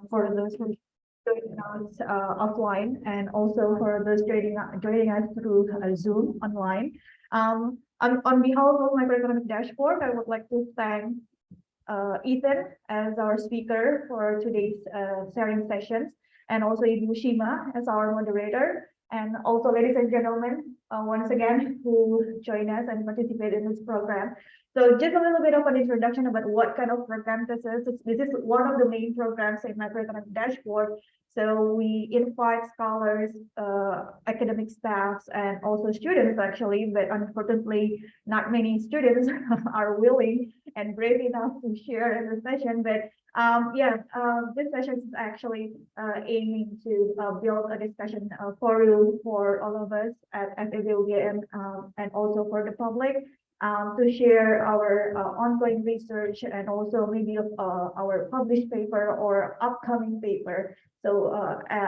for those who joining us offline, and also for those joining us through Zoom online. On behalf of Microeconomic Dashboard, I would like to thank Ethan as our speaker for today's sharing sessions, and also Ibu Shima as our moderator. And also, ladies and gentlemen, once again, who join us and participate in this program. So just a little bit of an introduction about what kind of program this is. This is one of the main programs in Microeconomic Dashboard. So we invite scholars, academic staffs, and also students actually, but unfortunately, not many students are willing and brave enough to share in the session. But this session is actually aiming to build a discussion forum for all of us at FEB and also for the public to share our ongoing research and also maybe our published paper or upcoming paper. So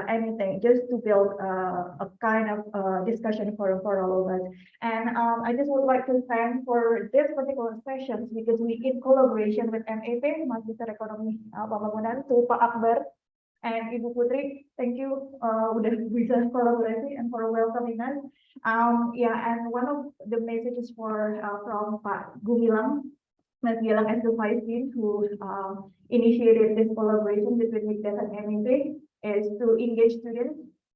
anything just to build a kind of discussion forum for all of us. And I just would like to thank for this particular sessions because we in collaboration with MAP, Magister Ekonomi Pembangunan, to Pak Akbar and Ibu Putri. Thank you udah bisa kolaborasi and for welcoming us. And one of the messages from Pak Gumilang, Mas Gilang as the Vice Dean who initiated this collaboration between MIKDAS and MAP is to engage students,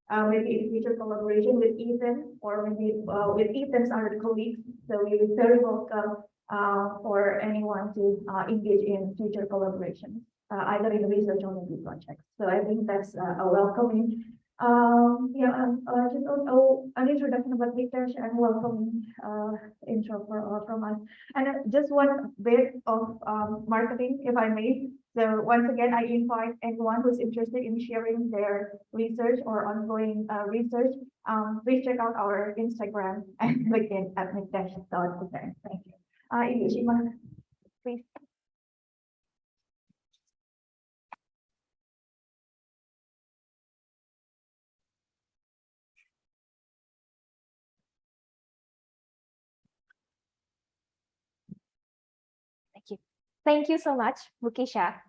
maybe in future collaboration with Ethan or maybe with Ethan's other colleagues. So we are very welcome for anyone to engage in future collaborations, either in research or maybe projects. So I think that's a welcoming. Just an introduction about MIKDAS and welcoming intro from us. And just one bit of marketing, if I may. So once again, I invite anyone who's interested in sharing their research or ongoing research. Please check out our Instagram and LinkedIn at MIKDAS.event. Thank you. Ibu Shima, please. Thank you so much, Bu Kisha.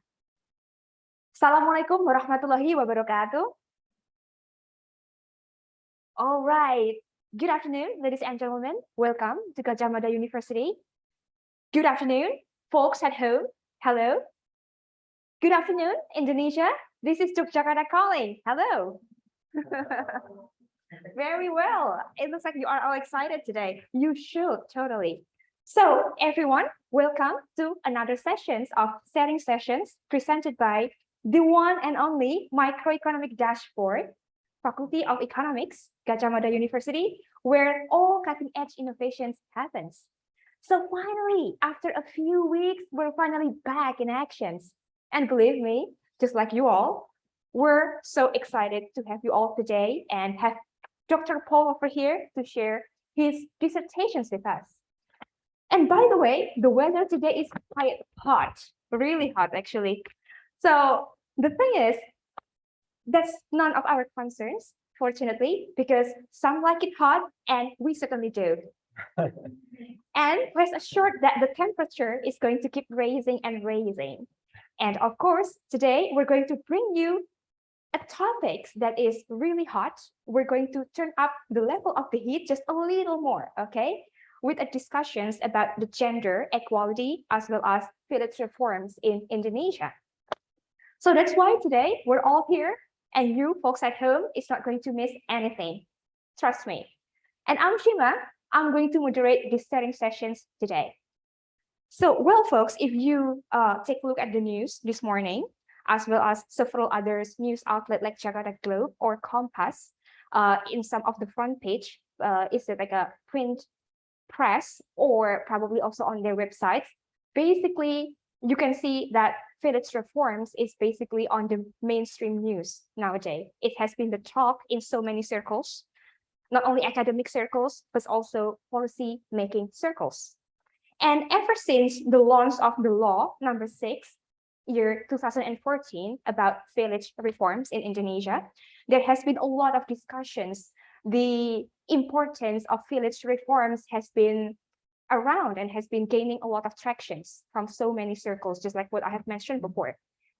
Assalamualaikum warahmatullahi wabarakatuh. All right. Good afternoon, ladies and gentlemen. Welcome to Gadjah Mada University. Good afternoon, folks at home. Hello. Good afternoon, Indonesia. This is Yogyakarta calling. Hello. Very well. It looks like you are all excited today. You should, totally. So everyone, welcome to another sessions of sharing sessions presented by the one and only Microeconomic Dashboard, Faculty of Economics, Gadjah Mada University, where all cutting-edge innovations happens. So finally, after a few weeks, we're finally back in actions. And believe me, just like you all, we're so excited to have you all today and have Dr. Paul over here to share his dissertations with us. And by the way, the weather today is quite hot, really hot actually. So the thing is, that's none of our concerns, fortunately, because some like it hot and we certainly do. And rest assured that the temperature is going to keep raising and raising. And of course, today we're going to bring you a topic that is really hot. We're going to turn up the level of the heat just a little more, okay? With discussions about the gender equality as well as village reforms in Indonesia. So that's why today we're all here and you folks at home is not going to miss anything. Trust me. And I'm Shima. I'm going to moderate these sharing sessions today. So, well, folks, if you take a look at the news this morning, as well as several other news outlets like Jakarta Globe or Kompas, in some of the front page, is it like a print press or probably also on their websites, basically you can see that village reforms is basically on the mainstream news nowadays. It has been the talk in so many circles, not only academic circles, but also policy making circles. And ever since the launch of the law number 6, year 2014, about village reforms in Indonesia, there has been a lot of discussions. The importance of village reforms has been around and has been gaining a lot of tractions from so many circles, just like what I have mentioned before.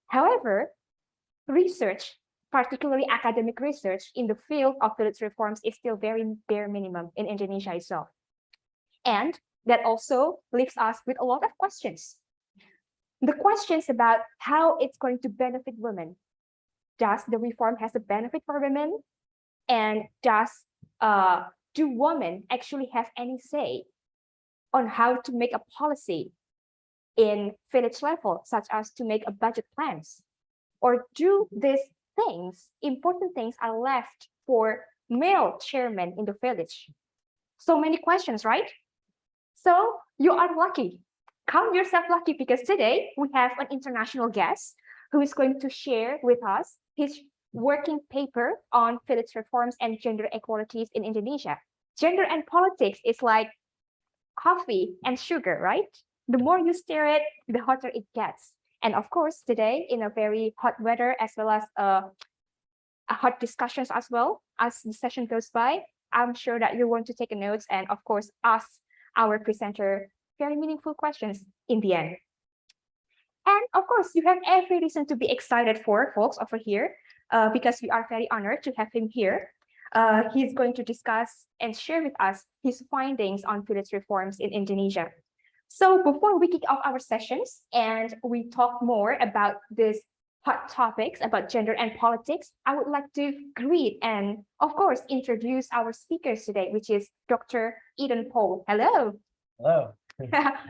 However, research, particularly academic research in the field of village reforms is still very bare minimum in Indonesia itself. And that also leaves us with a lot of questions. The questions about how it's going to benefit women. Does the reform has a benefit for women? And do women actually have any say on how to make a policy in village level, such as to make a budget plans? Or do these things, important things, are left for male chairmen in the village? So many questions, right? So you are lucky. Count yourself lucky, because today we have an international guest who is going to share with us his working paper on village reforms and gender equalities in Indonesia. Gender and politics is like coffee and sugar, right? The more you stir it, the hotter it gets. And of course, today in a very hot weather, as well as a hot discussions as well, as the session goes by, I'm sure that you want to take notes and of course ask our presenter very meaningful questions in the end. And of course, you have every reason to be excited for folks over here, because we are very honored to have him here. He's going to discuss and share with us his findings on village reforms in Indonesia. So before we kick off our sessions and we talk more about these hot topics about gender and politics, I would like to greet and of course introduce our speakers today, which is Dr. Eden Paul. Hello. Hello.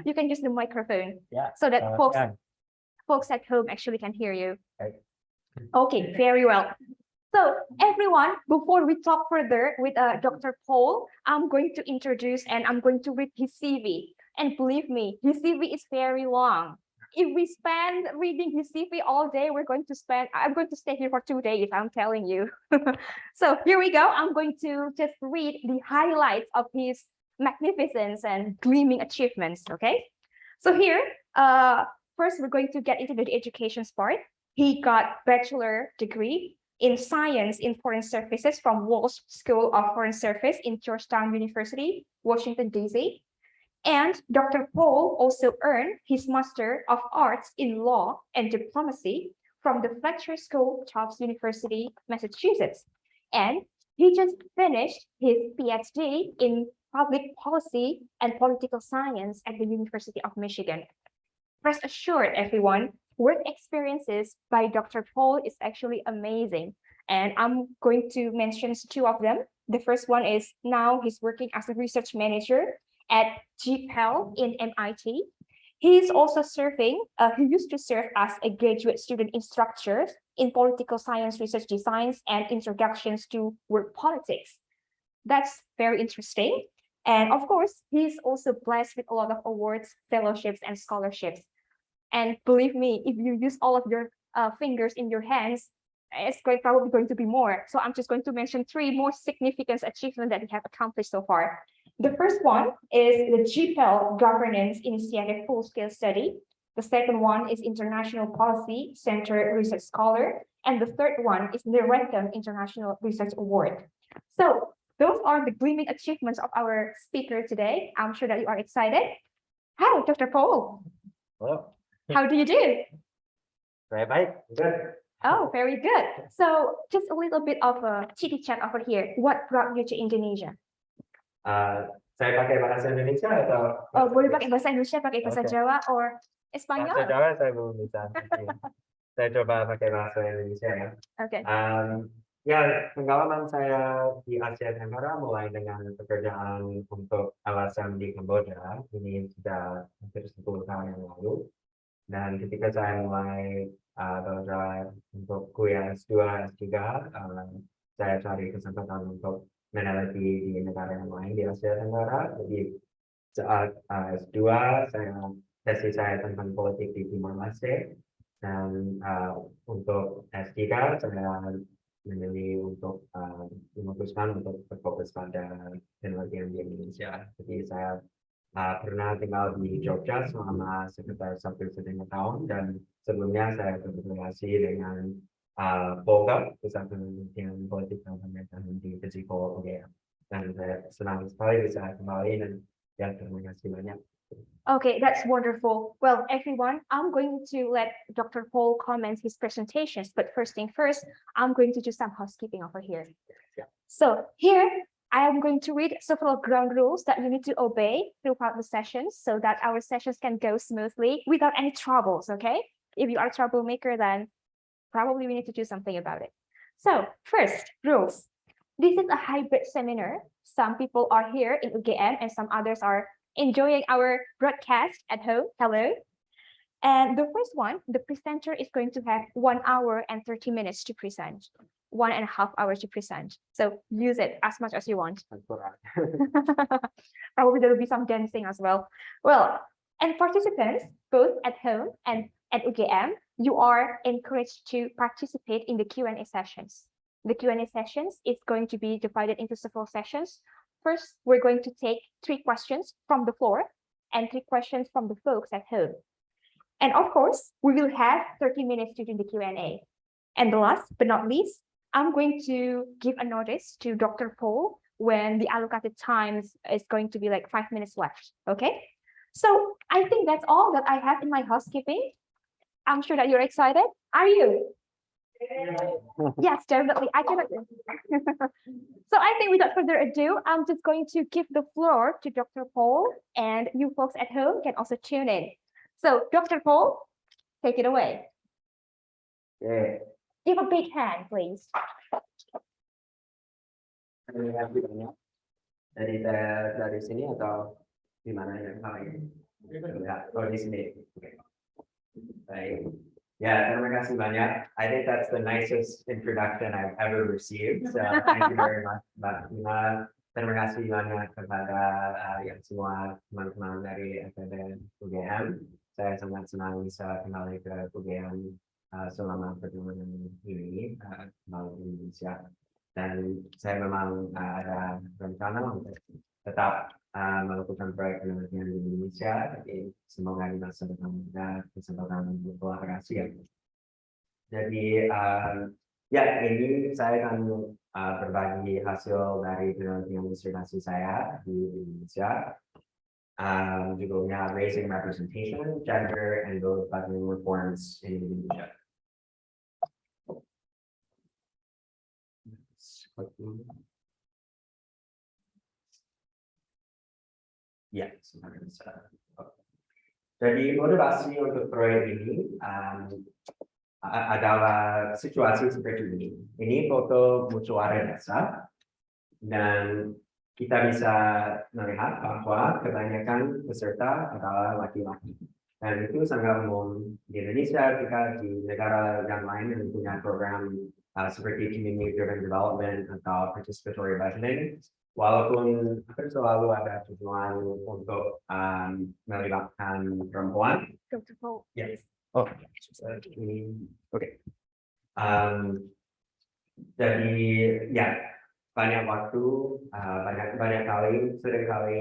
You can use the microphone Yeah. so that folks at home actually can hear you. Okay, very well. So everyone, before we talk further with Dr. Paul, I'm going to introduce and I'm going to read his CV. And believe me, his CV is very long. If we spend reading his CV all day, I'm going to stay here for 2 days, I'm telling you. So here we go. I'm going to just read the highlights of his magnificence and gleaming achievements, okay? So here, first we're going to get into the education part. He got bachelor degree in science in foreign services from Walsh School of Foreign Service in Georgetown University, Washington, D.C. And Dr. Paul also earned his Master of Arts in Law and Diplomacy from the Fletcher School, Tufts University, Massachusetts. And he just finished his PhD in Public Policy and Political Science at the University of Michigan. Rest assured, everyone, work experiences by Dr. Paul is actually amazing. And I'm going to mention 2 of them. The first one is now he's working as a research manager at GPEL in MIT. He's also serving, he used to serve as a graduate student instructor in political science research designs and introductions to work politics. That's very interesting. And of course, he's also blessed with a lot of awards, fellowships, and scholarships. And believe me, if you use all of your fingers in your hands, it's probably going to be more. So I'm just going to mention 3 more significant achievements that we have accomplished so far. The first one is the GPEL Governance Initiative Full-Scale Study. The second one is International Policy Center Research Scholar. And the third one is the Rentham International Research Award. So those are the gleaming achievements of our speaker today. I'm sure that you are excited. Hi, Dr. Paul. Hello. How do you do? Very baik. Good. Oh, very good. So just a little bit of a chitty chat over here. What brought you to Indonesia? Saya pakai bahasa Indonesia atau? Oh, boleh pakai bahasa Indonesia, pakai bahasa Okay. Jawa, or Bahasa Espanyol? Jawa saya belum bisa. Saya coba pakai bahasa Indonesia ya. Okay. Ya, pengalaman saya di Asia Tenggara mulai dengan pekerjaan untuk LSM di Kamboja. Ini sudah hampir 10 tahun yang lalu. Dan ketika saya mulai belajar untuk kuliah S2, S3, saya cari kesempatan untuk meneliti di negara yang lain di Asia Tenggara. Jadi saat S2, tesis saya tentang politik di Timor Leste. Dan untuk S3, saya memilih untuk memutuskan untuk berfokus pada penelitian di Indonesia. Jadi saya pernah tinggal di Jogja selama sekitar 1,5 tahun, dan sebelumnya saya berkomunikasi dengan Polga, Pusat Penelitian Politik dan Pemerintahan di Pesiko, dan saya senang sekali bisa kembali, dan ya terima kasih banyak. Okay, that's wonderful. Well, everyone, I'm going to let Dr. Paul comment his presentations, but first thing first, I'm going to do some housekeeping over here. Yeah. So here, I am going to read several ground rules that you need to obey throughout the sessions so that our sessions can go smoothly without any troubles, okay? If you are a troublemaker, then probably we need to do something about it. So first, rules. This is a hybrid seminar. Some people are here in UGM and some others are enjoying our broadcast at home. Hello. And the first one, the presenter is going to have 1 hour and 30 minutes to present, 1.5 hours to present. So use it as much as you want. Probably there will be some dancing as well. Well, and participants, both at home and at UGM, you are encouraged to participate in the Q&A sessions. The Q&A sessions is going to be divided into several sessions. First, we're going to take 3 questions from the floor and 3 questions from the folks at home. And of course, we will have 30 minutes to do the Q&A. And the last but not least, I'm going to give a notice to Dr. Paul when the allocated times is going to be like 5 minutes left, okay? So I think that's all that I have in my housekeeping. I'm sure that you're excited. Are you? Yes, definitely. I cannot. So I think without further ado, I'm just going to give the floor to Dr. Paul, and you folks at home can also tune in. So Dr. Paul, take it away. Oke, Give a big hand, please. terima kasih banyak. Dari sini atau di mana yang lain? Ya, oh di sini. Oke. Baik. Yeah, terima kasih banyak. I think that's the nicest introduction I've ever received. So thank you very much, Mbak Tina. Terima kasih banyak kepada yang semua teman-teman dari FEB UGM. Saya sangat senang bisa kembali ke UGM selama pertemuan ini kembali di Indonesia. Dan saya memang ada rencana untuk tetap melakukan proyek penelitian di Indonesia. Jadi semoga di masa depan ada kesempatan berkolaborasi ya. Jadi ya ini saya akan berbagi hasil dari penelitian disertasi saya di Indonesia. Judulnya Raising Representation, Gender and Vote Button Reforms in Indonesia. Ya, jadi motivasi untuk proyek ini adalah situasi seperti ini. Ini foto musyawarah desa dan kita bisa melihat bahwa kebanyakan peserta adalah laki-laki. Dan itu sangat umum di Indonesia, jika di negara yang lain yang punya program seperti Community Driven Development atau Participatory Budgeting, walaupun hampir selalu ada tujuan untuk melibatkan perempuan. Dr. Paul. Yes. Oh, ini oke. Jadi ya banyak waktu, banyak kali, seringkali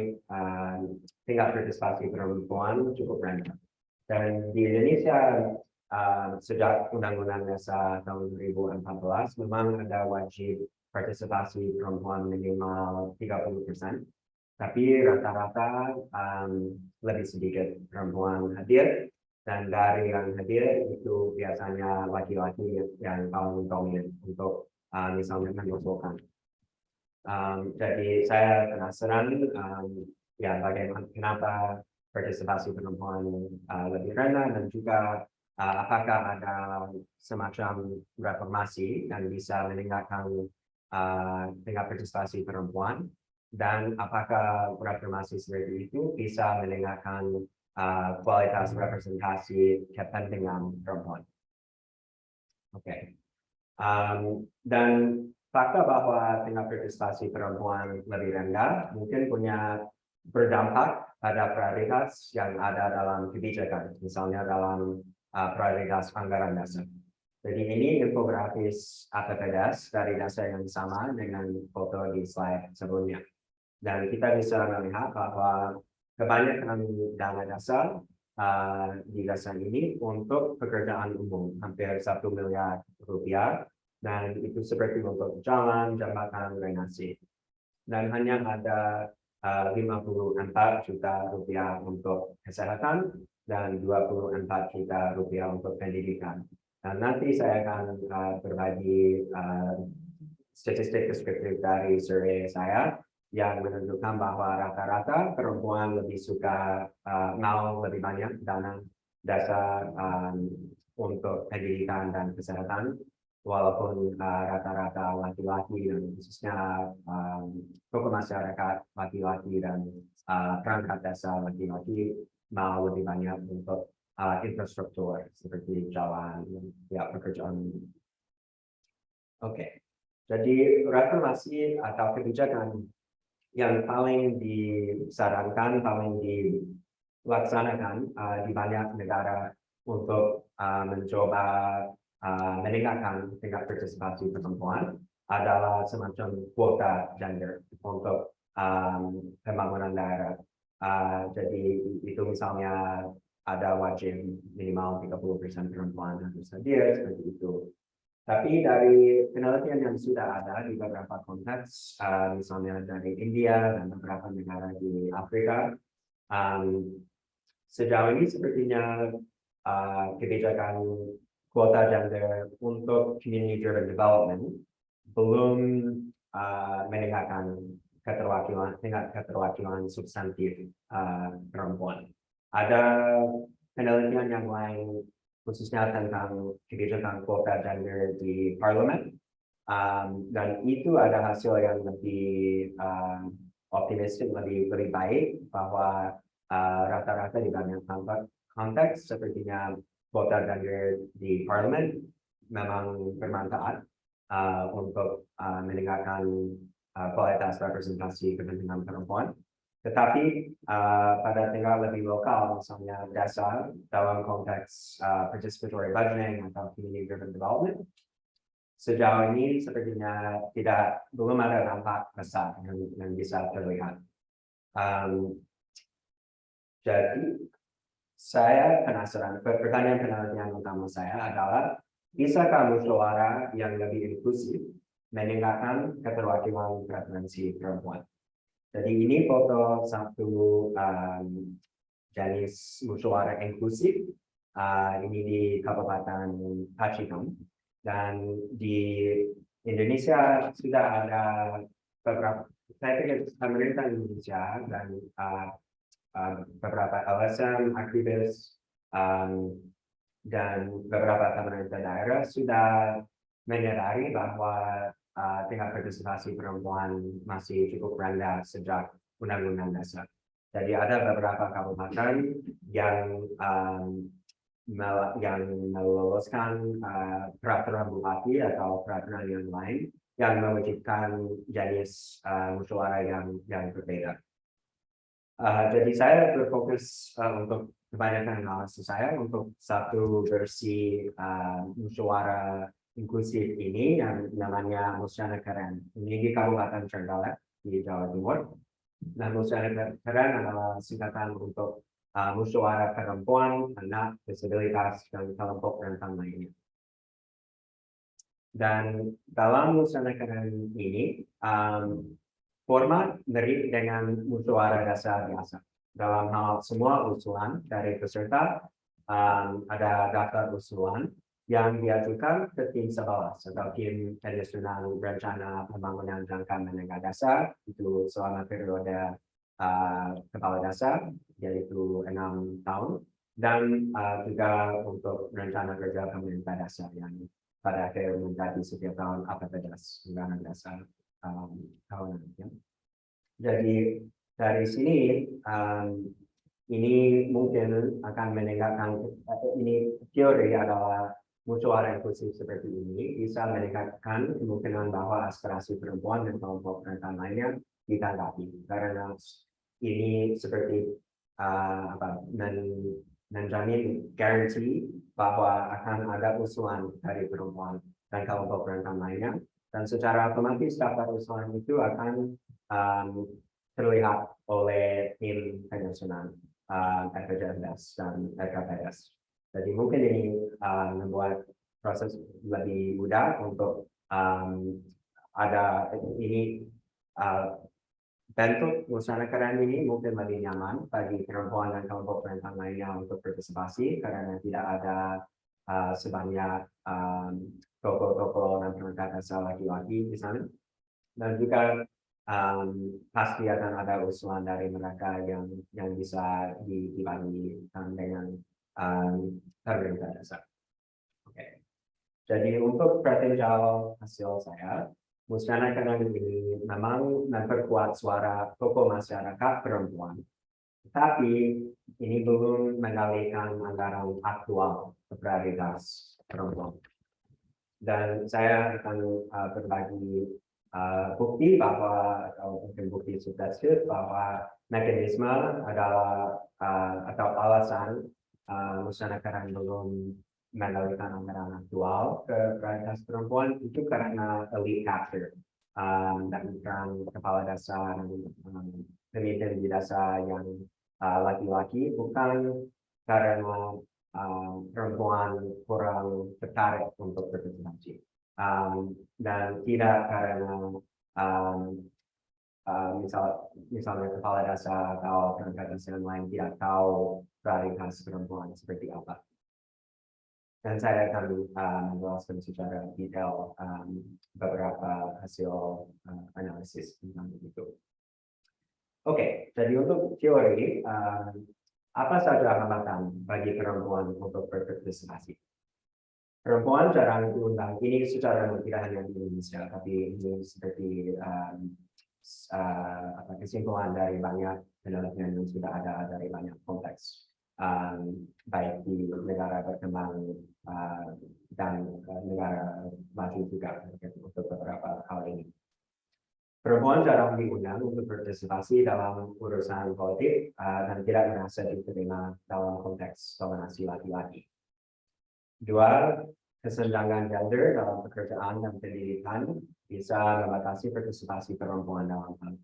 tingkat partisipasi perempuan cukup rendah. Dan di Indonesia sejak Undang-Undang Dasar tahun 2014 memang ada wajib partisipasi perempuan minimal 30%, tapi rata-rata lebih sedikit perempuan hadir, dan dari yang hadir itu biasanya laki-laki yang paling dominan untuk misalnya mengusulkan. Jadi saya penasaran ya bagaimana kenapa partisipasi perempuan lebih rendah, dan juga apakah ada semacam reformasi yang bisa meningkatkan tingkat partisipasi perempuan, dan apakah reformasi seperti itu bisa meningkatkan kualitas representasi kepentingan perempuan. Oke. Dan fakta bahwa tingkat partisipasi perempuan lebih rendah mungkin punya berdampak pada prioritas yang ada dalam kebijakan, misalnya dalam prioritas anggaran dasar. Jadi ini infografis APBDes dari dasar yang sama dengan foto di slide sebelumnya. Dan kita bisa melihat bahwa kebanyakan dana dasar di dasar ini untuk pekerjaan umum, hampir 1 miliar rupiah, dan itu seperti untuk jalan, jembatan, drainase. Dan hanya ada 54 juta rupiah untuk kesehatan dan 24 juta rupiah untuk pendidikan. Dan nanti saya akan berbagi statistik deskriptif dari survei saya yang menunjukkan bahwa rata-rata perempuan lebih suka mau lebih banyak dana dasar untuk pendidikan dan kesehatan, walaupun rata-rata laki-laki dan khususnya tokoh masyarakat laki-laki dan perangkat desa laki-laki mau lebih banyak untuk infrastruktur seperti jalan, ya pekerjaan. Oke, jadi reformasi atau kebijakan yang paling disarankan, paling dilaksanakan di banyak negara untuk mencoba meningkatkan tingkat partisipasi perempuan adalah semacam kuota gender untuk pembangunan daerah. Jadi itu misalnya ada wajib minimal 30% perempuan harus hadir seperti itu. Tapi dari penelitian yang sudah ada di beberapa konteks, misalnya dari India dan beberapa negara di Afrika, sejauh ini sepertinya kebijakan kuota gender untuk community driven development belum meningkatkan tingkat keterwakilan substantif perempuan. Ada penelitian yang lain khususnya tentang kebijakan kuota gender di parlemen, dan itu ada hasil yang lebih optimistik, lebih baik bahwa rata-rata di banyak konteks sepertinya kuota gender di parlemen memang bermanfaat untuk meningkatkan kualitas representasi kepentingan perempuan. Tetapi pada tingkat lebih lokal, misalnya desa dalam konteks participatory budgeting atau community driven development, sejauh ini sepertinya belum ada dampak besar yang bisa terlihat. Jadi saya penasaran, pertanyaan penelitian utama saya adalah, bisakah musyawarah yang lebih inklusif meningkatkan keterwakilan preferensi perempuan? Jadi ini foto satu jenis musyawarah inklusif, ini di Kabupaten Pacitan, dan di Indonesia sudah ada beberapa, saya pikir pemerintah Indonesia dan beberapa LSM, aktivis, dan beberapa pemerintah daerah sudah menyadari bahwa tingkat partisipasi perempuan masih cukup rendah sejak Undang-Undang Dasar. Jadi ada beberapa kabupaten yang meloloskan peraturan bupati atau peraturan yang lain yang mewajibkan jenis musyawarah yang berbeda. Jadi saya berfokus untuk kebanyakan analisis saya untuk satu versi musyawarah inklusif ini yang namanya Musyawarah Keren. Ini di Kabupaten Trenggalek di Jawa Timur. Nah, Musyawarah Keren adalah singkatan untuk musyawarah perempuan, anak, disabilitas, dan kelompok rentan lainnya. Dan dalam Musyawarah Keren ini, format mirip dengan musyawarah dasar biasa. Dalam hal semua usulan dari peserta, ada daftar usulan yang diajukan ke tim 11 atau tim penyusunan rencana pembangunan jangka menengah dasar, itu selama periode kepala dasar, yaitu 6 tahun, dan juga untuk rencana kerja pemerintah dasar yang pada akhir menjadi setiap tahun APBDAS, Undang-Undang Dasar tahunan. Ya. Jadi dari sini ini mungkin akan meningkatkan, ini teori adalah musyawarah inklusif seperti ini bisa meningkatkan kemungkinan bahwa aspirasi perempuan dan kelompok rentan lainnya ditanggapi, karena ini seperti menjamin guarantee bahwa akan ada usulan dari perempuan dan kelompok rentan lainnya, dan secara otomatis daftar usulan itu akan terlihat oleh tim penyusunan RPJMDAS dan RKPS. Jadi mungkin ini membuat proses lebih mudah untuk ada ini bentuk busana keren ini mungkin lebih nyaman bagi perempuan dan kelompok rentan lainnya untuk berpartisipasi karena tidak ada sebanyak toko-toko dan perangkat asal laki-laki di sana. Dan juga pasti akan ada usulan dari mereka yang bisa dibagikan dengan pemerintah dasar. Oke. Jadi untuk preferensial hasil saya, busana keren ini memang memperkuat suara tokoh masyarakat perempuan. Tetapi ini belum mengalihkan anggaran aktual ke prioritas perempuan. Dan saya akan berbagi bukti bahwa atau mungkin bukti substansial bahwa mekanisme adalah atau alasan busana keren belum mengalihkan anggaran aktual ke prioritas perempuan itu karena elite capture dan kepala dasar pemimpin di dasar yang laki-laki, bukan karena perempuan kurang tertarik untuk berpartisipasi dan tidak karena misalnya kepala dasar atau perangkat dasar lain tidak tahu prioritas perempuan seperti apa. Dan saya akan menjelaskan secara detail beberapa hasil analisis tentang itu. Oke, jadi untuk teori, apa saja hambatan bagi perempuan untuk berpartisipasi? Perempuan jarang diundang, ini secara tidak hanya di Indonesia, tapi ini seperti kesimpulan dari banyak penelitian yang sudah ada dari banyak konteks. Baik di negara berkembang dan negara maju juga untuk beberapa hal ini. Perempuan jarang diundang untuk berpartisipasi dalam urusan politik dan tidak merasa diterima dalam konteks dominasi laki-laki. Dua, kesenjangan gender dalam pekerjaan dan pendidikan bisa membatasi partisipasi perempuan dalam hal.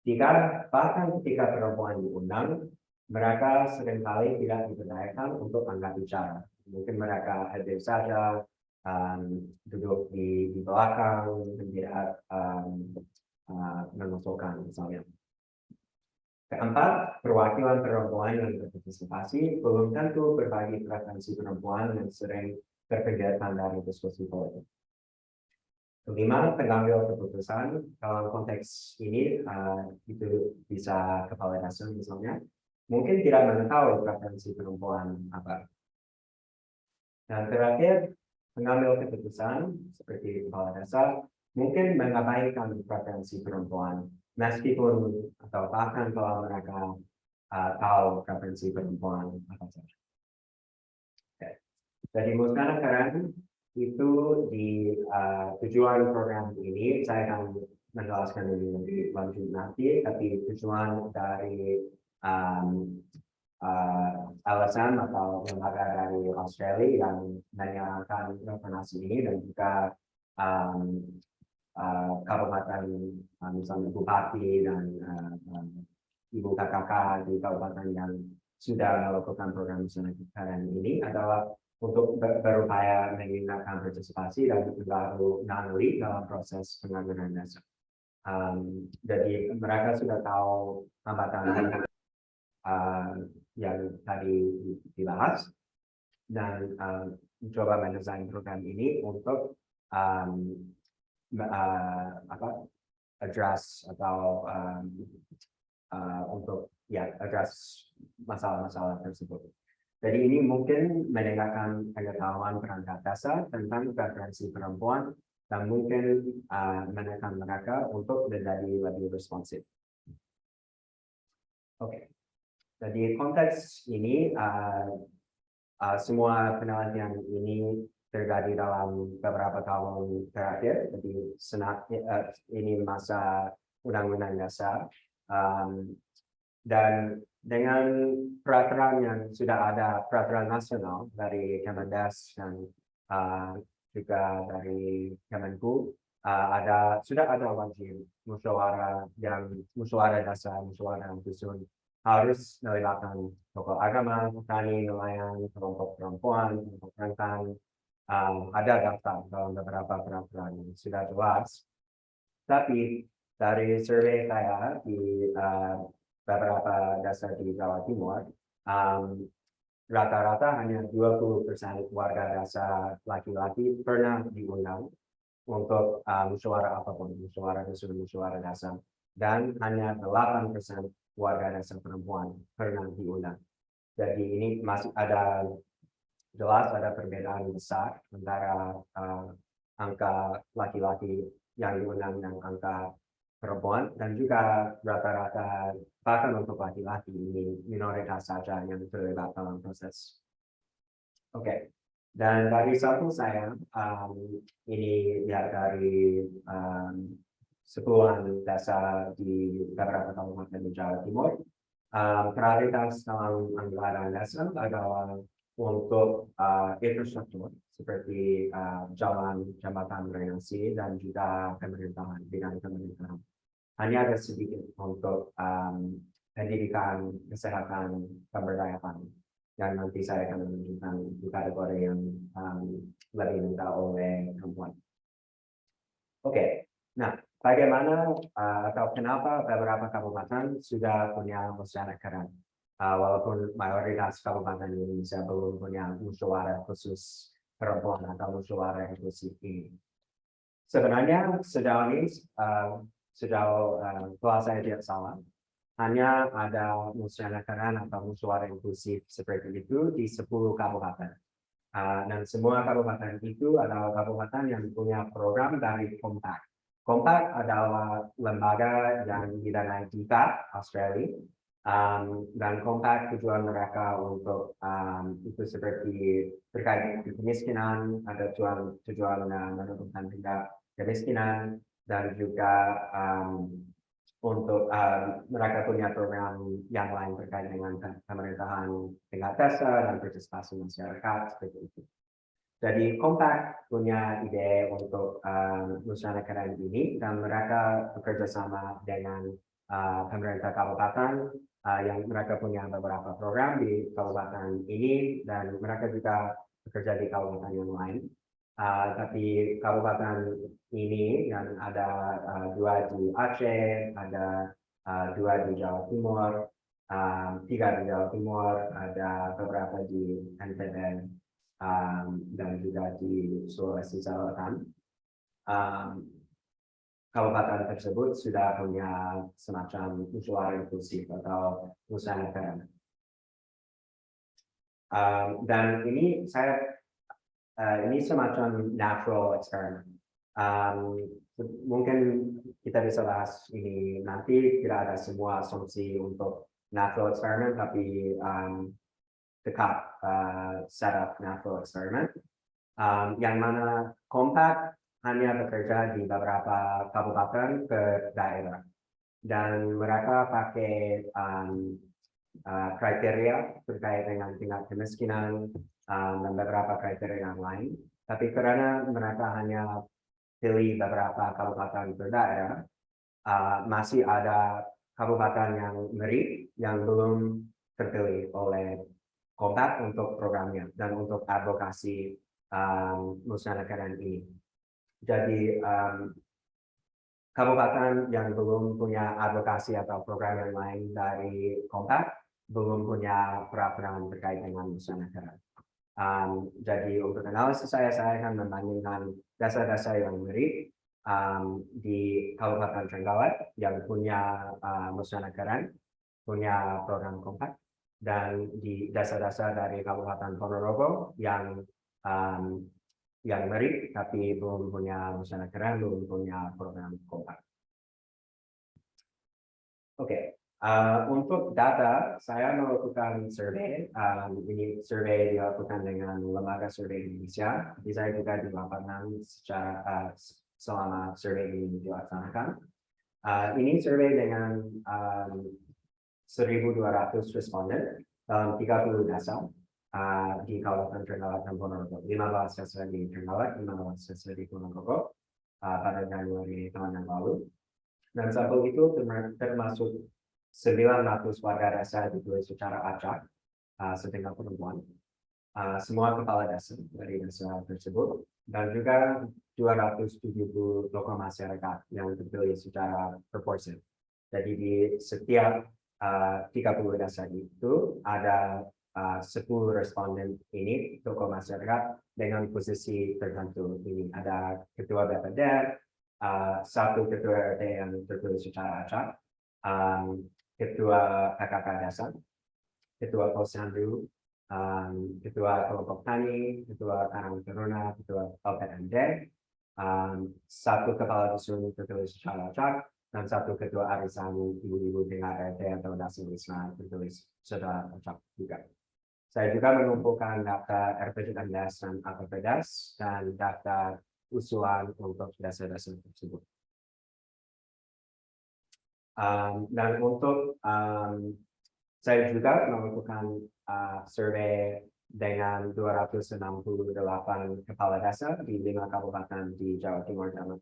Tiga, bahkan ketika perempuan diundang, mereka seringkali tidak diberdayakan untuk angkat bicara. Mungkin mereka hadir saja, duduk di belakang, dan tidak mengusulkan misalnya. Keempat, perwakilan perempuan yang berpartisipasi belum tentu berbagi preferensi perempuan yang sering terpinggirkan dari diskusi politik. Kelima, pengambil keputusan dalam konteks ini itu bisa kepala dasar misalnya, mungkin tidak mengetahui preferensi perempuan apa. Dan terakhir, pengambil keputusan seperti kepala dasar mungkin mengabaikan preferensi perempuan, meskipun atau bahkan kalau mereka tahu preferensi perempuan apa saja. Okay. Jadi busana keren itu di tujuan program ini saya akan menjelaskan lebih lanjut nanti, tapi tujuan dari alasan atau lembaga dari Australia yang menyarankan reformasi ini dan juga kabupaten misalnya bupati dan ibu kakak di kabupaten yang sudah melakukan program busana keren ini adalah untuk berupaya meningkatkan partisipasi dan baru nanti dalam proses penganggaran dasar. Jadi mereka sudah tahu hambatan yang tadi dibahas dan mencoba mendesain program ini untuk address atau untuk address masalah-masalah tersebut. Jadi ini mungkin meningkatkan pengetahuan perangkat dasar tentang preferensi perempuan dan mungkin menekan mereka untuk menjadi lebih responsif. Oke. Jadi konteks ini semua penelitian ini terjadi dalam beberapa tahun terakhir. Jadi ini masa undang-undang dasar dan dengan peraturan yang sudah ada, peraturan nasional dari Kemendes dan juga dari Kemenku, sudah ada wajib musyawarah dasar, musyawarah dusun harus melibatkan tokoh agama, petani, nelayan, kelompok perempuan, kelompok rentan. Ada daftar dalam beberapa peraturan yang sudah jelas. Tapi dari survei saya di beberapa desa di Jawa Timur, rata-rata hanya 20% warga desa laki-laki pernah diundang untuk musyawarah apapun, musyawarah dusun, musyawarah desa, dan hanya 8% warga desa perempuan pernah diundang. Jadi ini masih jelas ada perbedaan besar antara angka laki-laki yang diundang dan angka perempuan, dan juga rata-rata bahkan untuk laki-laki ini minoritas saja yang terlibat dalam proses. Oke. Dan dari satu saya ini ya dari sepuluhan desa di beberapa kabupaten di Jawa Timur, prioritas dalam anggaran desa adalah untuk infrastruktur seperti jalan, jembatan, drainase, dan juga pemerintahan, bidang pemerintahan. Hanya ada sedikit untuk pendidikan, kesehatan, pemberdayaan, yang nanti saya akan menunjukkan di kategori yang lebih minta oleh perempuan. Oke, nah bagaimana atau kenapa beberapa kabupaten sudah punya musyawarah, walaupun mayoritas kabupaten Indonesia belum punya musyawarah khusus perempuan atau musyawarah inklusif ini. Sebenarnya sejauh ini, kalau saya tidak salah, hanya ada musyawarah atau musyawarah inklusif seperti itu di 10 kabupaten. Dan semua kabupaten itu adalah kabupaten yang punya program dari Compact. Compact adalah lembaga yang didanai DITA Australia, dan Compact tujuan mereka untuk itu seperti terkait dengan kemiskinan, ada tujuan menurunkan tingkat kemiskinan, dan juga untuk mereka punya program yang lain terkait dengan pemerintahan tingkat desa dan partisipasi masyarakat seperti itu. Jadi Compact punya ide untuk musyawarah ini, dan mereka bekerja sama dengan pemerintah kabupaten yang mereka punya beberapa program di kabupaten ini, dan mereka juga bekerja di kabupaten yang lain. Tapi kabupaten ini yang ada 2 di Aceh, ada 2 di Jawa Timur, 3 di Jawa Timur, ada beberapa di NTB, dan juga di Sulawesi Selatan. Kabupaten tersebut sudah punya semacam musyawarah inklusif atau musyawarah. Dan ini ini semacam natural experiment. Mungkin kita bisa bahas ini nanti, tidak ada semua asumsi untuk natural experiment, tapi dekat setup natural experiment, yang mana Compact hanya bekerja di beberapa kabupaten ke daerah, dan mereka pakai kriteria terkait dengan tingkat kemiskinan dan beberapa kriteria yang lain. Tapi karena mereka hanya pilih beberapa kabupaten per daerah, masih ada kabupaten yang merit yang belum terpilih oleh Compact untuk programnya dan untuk advokasi musyawarah ini. Jadi kabupaten yang belum punya advokasi atau program yang lain dari Compact belum punya peraturan terkait dengan musyawarah. Jadi untuk analisis saya akan membandingkan desa-desa yang merit di Kabupaten Trenggalek yang punya musyawarah, punya program Compact, dan di desa-desa dari Kabupaten Ponorogo yang merit tapi belum punya musyawarah, belum punya program Compact. Oke. Untuk data, saya melakukan survei. Ini survei dilakukan dengan Lembaga Survei Indonesia. Jadi saya juga di lapangan selama survei ini dilaksanakan. Ini survei dengan 1.200 responden dalam 30 desa di Kabupaten Trenggalek dan Ponorogo. 15 desa di Trenggalek, 15 desa di Ponorogo pada Januari tahun yang lalu. Dan sampel itu termasuk 900 warga desa ditulis secara acak, setingkat perempuan. Semua kepala desa dari desa tersebut, dan juga 270 tokoh masyarakat yang terpilih secara proporsional. Jadi di setiap 30 desa itu ada 10 responden ini tokoh masyarakat dengan posisi tertentu. Ini ada ketua BPD, satu ketua RT yang terpilih secara acak, ketua KKK desa, ketua posyandu, ketua kelompok tani, ketua Karang Taruna, ketua LPMD, satu kepala dusun tertulis secara acak, dan satu ketua arisan ibu-ibu dengan RT atau dasi wisma tertulis secara acak juga. Saya juga mengumpulkan data RPJMDes dan APBDes dan data usulan untuk desa-desa tersebut. Dan untuk saya juga melakukan survei dengan 268 kepala desa di 5 kabupaten di Jawa Timur dan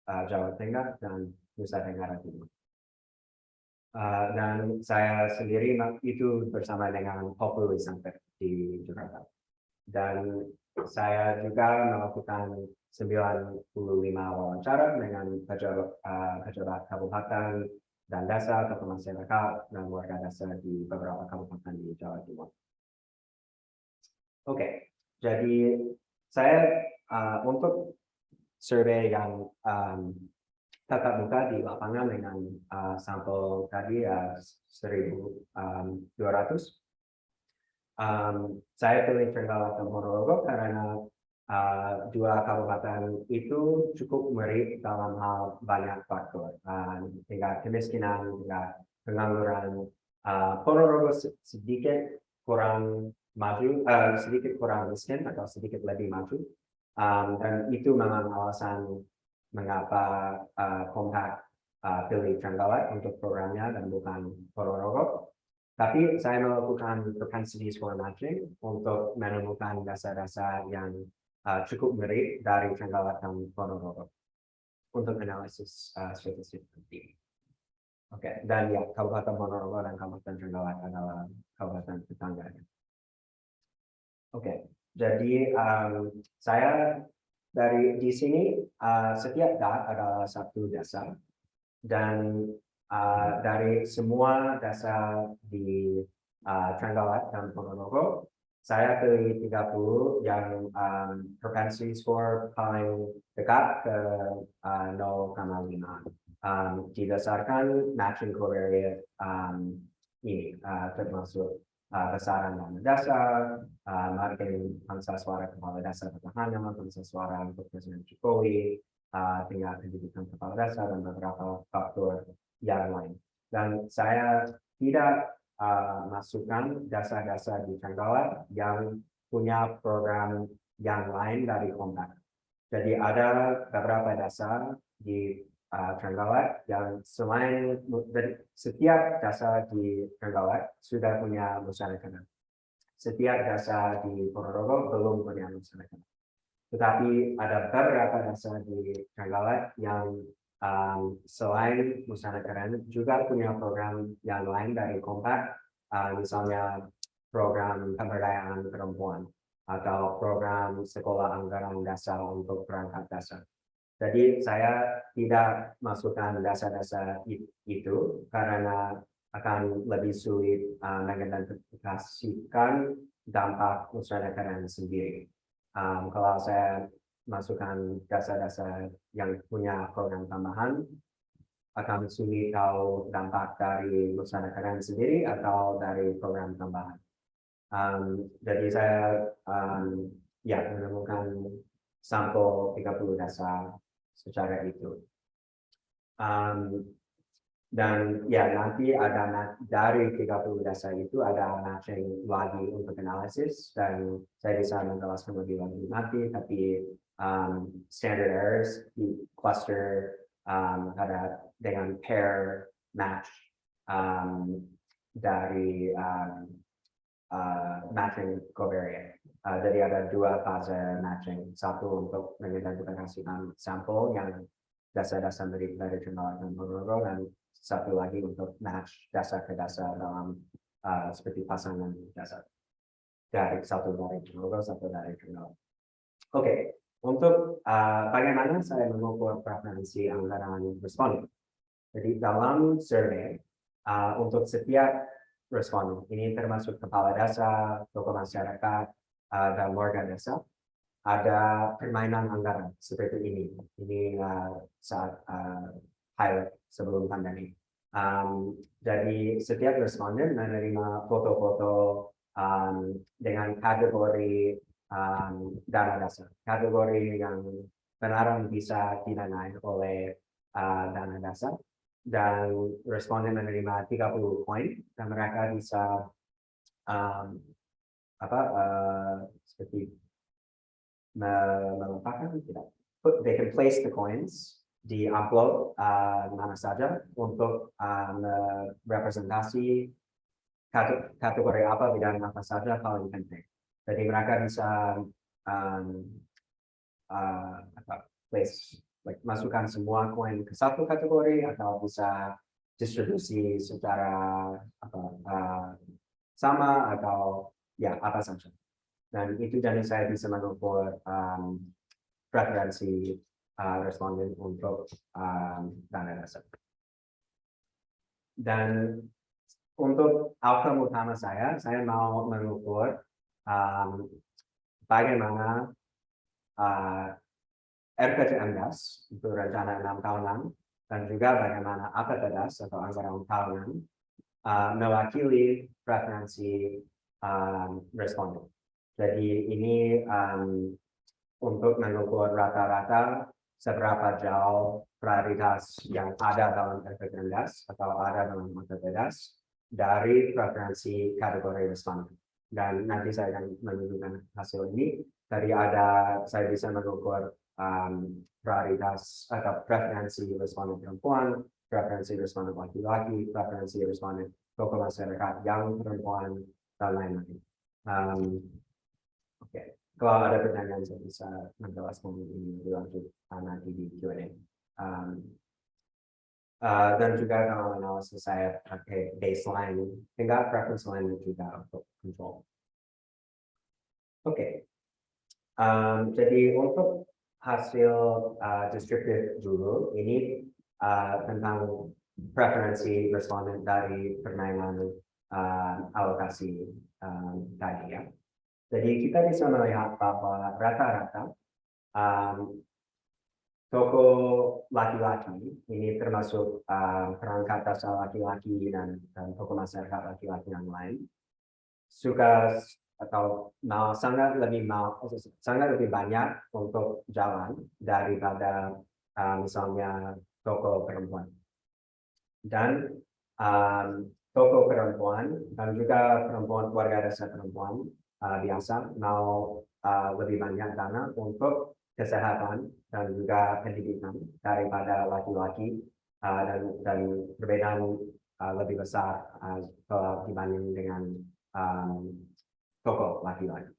Jawa Tengah dan Nusa Tenggara Timur. Dan saya sendiri itu bersama dengan Populi Center di Jakarta. Dan saya juga melakukan 95 wawancara dengan pejabat kabupaten dan desa, tokoh masyarakat, dan warga desa di beberapa kabupaten di Jawa Timur. Oke, jadi saya untuk survei yang tatap muka di lapangan dengan sampel tadi 1.200. Saya pilih Trenggalek dan Ponorogo karena dua kabupaten itu cukup mirip dalam hal banyak faktor, tingkat kemiskinan, tingkat pengangguran. Ponorogo sedikit kurang maju, sedikit kurang miskin atau sedikit lebih maju, dan itu memang alasan mengapa Kompak pilih Trenggalek untuk programnya dan bukan Ponorogo. Tapi saya melakukan propensity score matching untuk menemukan desa-desa yang cukup mirip dari Trenggalek dan Ponorogo untuk analisis statistik penting. Oke, dan ya Kabupaten Ponorogo dan Kabupaten Trenggalek adalah kabupaten tetangga. Oke, jadi saya dari di sini setiap dak adalah satu desa dan dari semua desa di Trenggalek dan Ponorogo saya pilih 30 yang propensity score paling dekat ke 0,5 didasarkan matching covariate ini termasuk besaran dana dasar, margin pangsa suara kepala desa petahana, pangsa suara untuk Presiden Jokowi, tingkat pendidikan kepala desa dan beberapa faktor yang lain. Dan saya tidak masukkan desa-desa di Trenggalek yang punya program yang lain dari Kompak. Jadi ada beberapa desa di Trenggalek yang selain setiap desa di Trenggalek sudah punya musyawarah. Setiap desa di Ponorogo belum punya musyawarah. Tetapi ada beberapa desa di Trenggalek yang selain musyawarah juga punya program yang lain dari Kompak, misalnya program pemberdayaan perempuan atau program sekolah anggaran dasar untuk perangkat dasar. Jadi saya tidak masukkan desa-desa itu karena akan lebih sulit mengidentifikasikan dampak musyawarah sendiri. Kalau saya masukkan desa-desa yang punya program tambahan, akan sulit tahu dampak dari musyawarah sendiri atau dari program tambahan. Jadi saya menemukan sampel 30 desa secara itu. Dan ya nanti ada dari 30 desa itu ada matching lagi untuk analisis dan saya bisa menjelaskan lebih lanjut nanti, tapi standard errors di cluster ada dengan pair match dari matching covariate. Jadi ada dua fase matching, satu untuk mengidentifikasikan sampel yang desa-desa mirip dari Trenggalek dan Ponorogo, dan satu lagi untuk match desa ke desa dalam seperti pasangan desa dari satu dari Ponorogo, satu dari Trenggalek. Oke, Untuk bagaimana saya mengukur preferensi anggaran responden. Jadi dalam survei untuk setiap responden, ini termasuk kepala desa, tokoh masyarakat, dan warga desa, ada permainan anggaran seperti ini. Ini saat pilot sebelum pandemi. Jadi setiap responden menerima foto-foto dengan kategori dana dasar. Kategori yang benar bisa didanai oleh dana dasar. Dan responden menerima 30 poin dan mereka bisa seperti meletakkan tidak. They can place the coins di amplop mana saja untuk representasi kategori apa bidang apa saja paling penting. Jadi mereka bisa masukkan semua koin ke satu kategori atau bisa distribusi secara sama atau ya apa saja. Dan itu jadi saya bisa mengukur preferensi responden untuk dana dasar. Dan untuk outcome utama saya mau mengukur bagaimana RPJMDAS itu rencana 6 tahunan dan juga bagaimana APBDAS atau anggaran tahunan mewakili preferensi responden. Jadi ini untuk mengukur rata-rata seberapa jauh prioritas yang ada dalam RPJMDAS atau ada dalam APBDAS dari preferensi kategori responden. Dan nanti saya akan menunjukkan hasil ini. Tadi saya bisa mengukur prioritas atau preferensi responden perempuan, preferensi responden laki-laki, preferensi responden tokoh masyarakat yang perempuan, dan lain-lain. Oke. Kalau ada pertanyaan saya bisa menjelaskan ini lebih lanjut nanti di Q&A. Dan juga kalau analisis saya pakai baseline, tinggal preference line juga untuk control. Oke. Jadi untuk hasil deskriptif dulu, ini tentang preferensi responden dari permainan alokasi tadi ya. Jadi kita bisa melihat bahwa rata-rata tokoh laki-laki ini termasuk perangkat desa laki-laki dan tokoh masyarakat laki-laki yang lain suka atau sangat lebih banyak untuk jalan daripada misalnya tokoh perempuan. Dan tokoh perempuan dan juga perempuan warga desa perempuan biasa mau lebih banyak dana untuk kesehatan dan juga pendidikan daripada laki-laki dan perbedaan lebih besar kalau dibanding dengan tokoh laki-laki.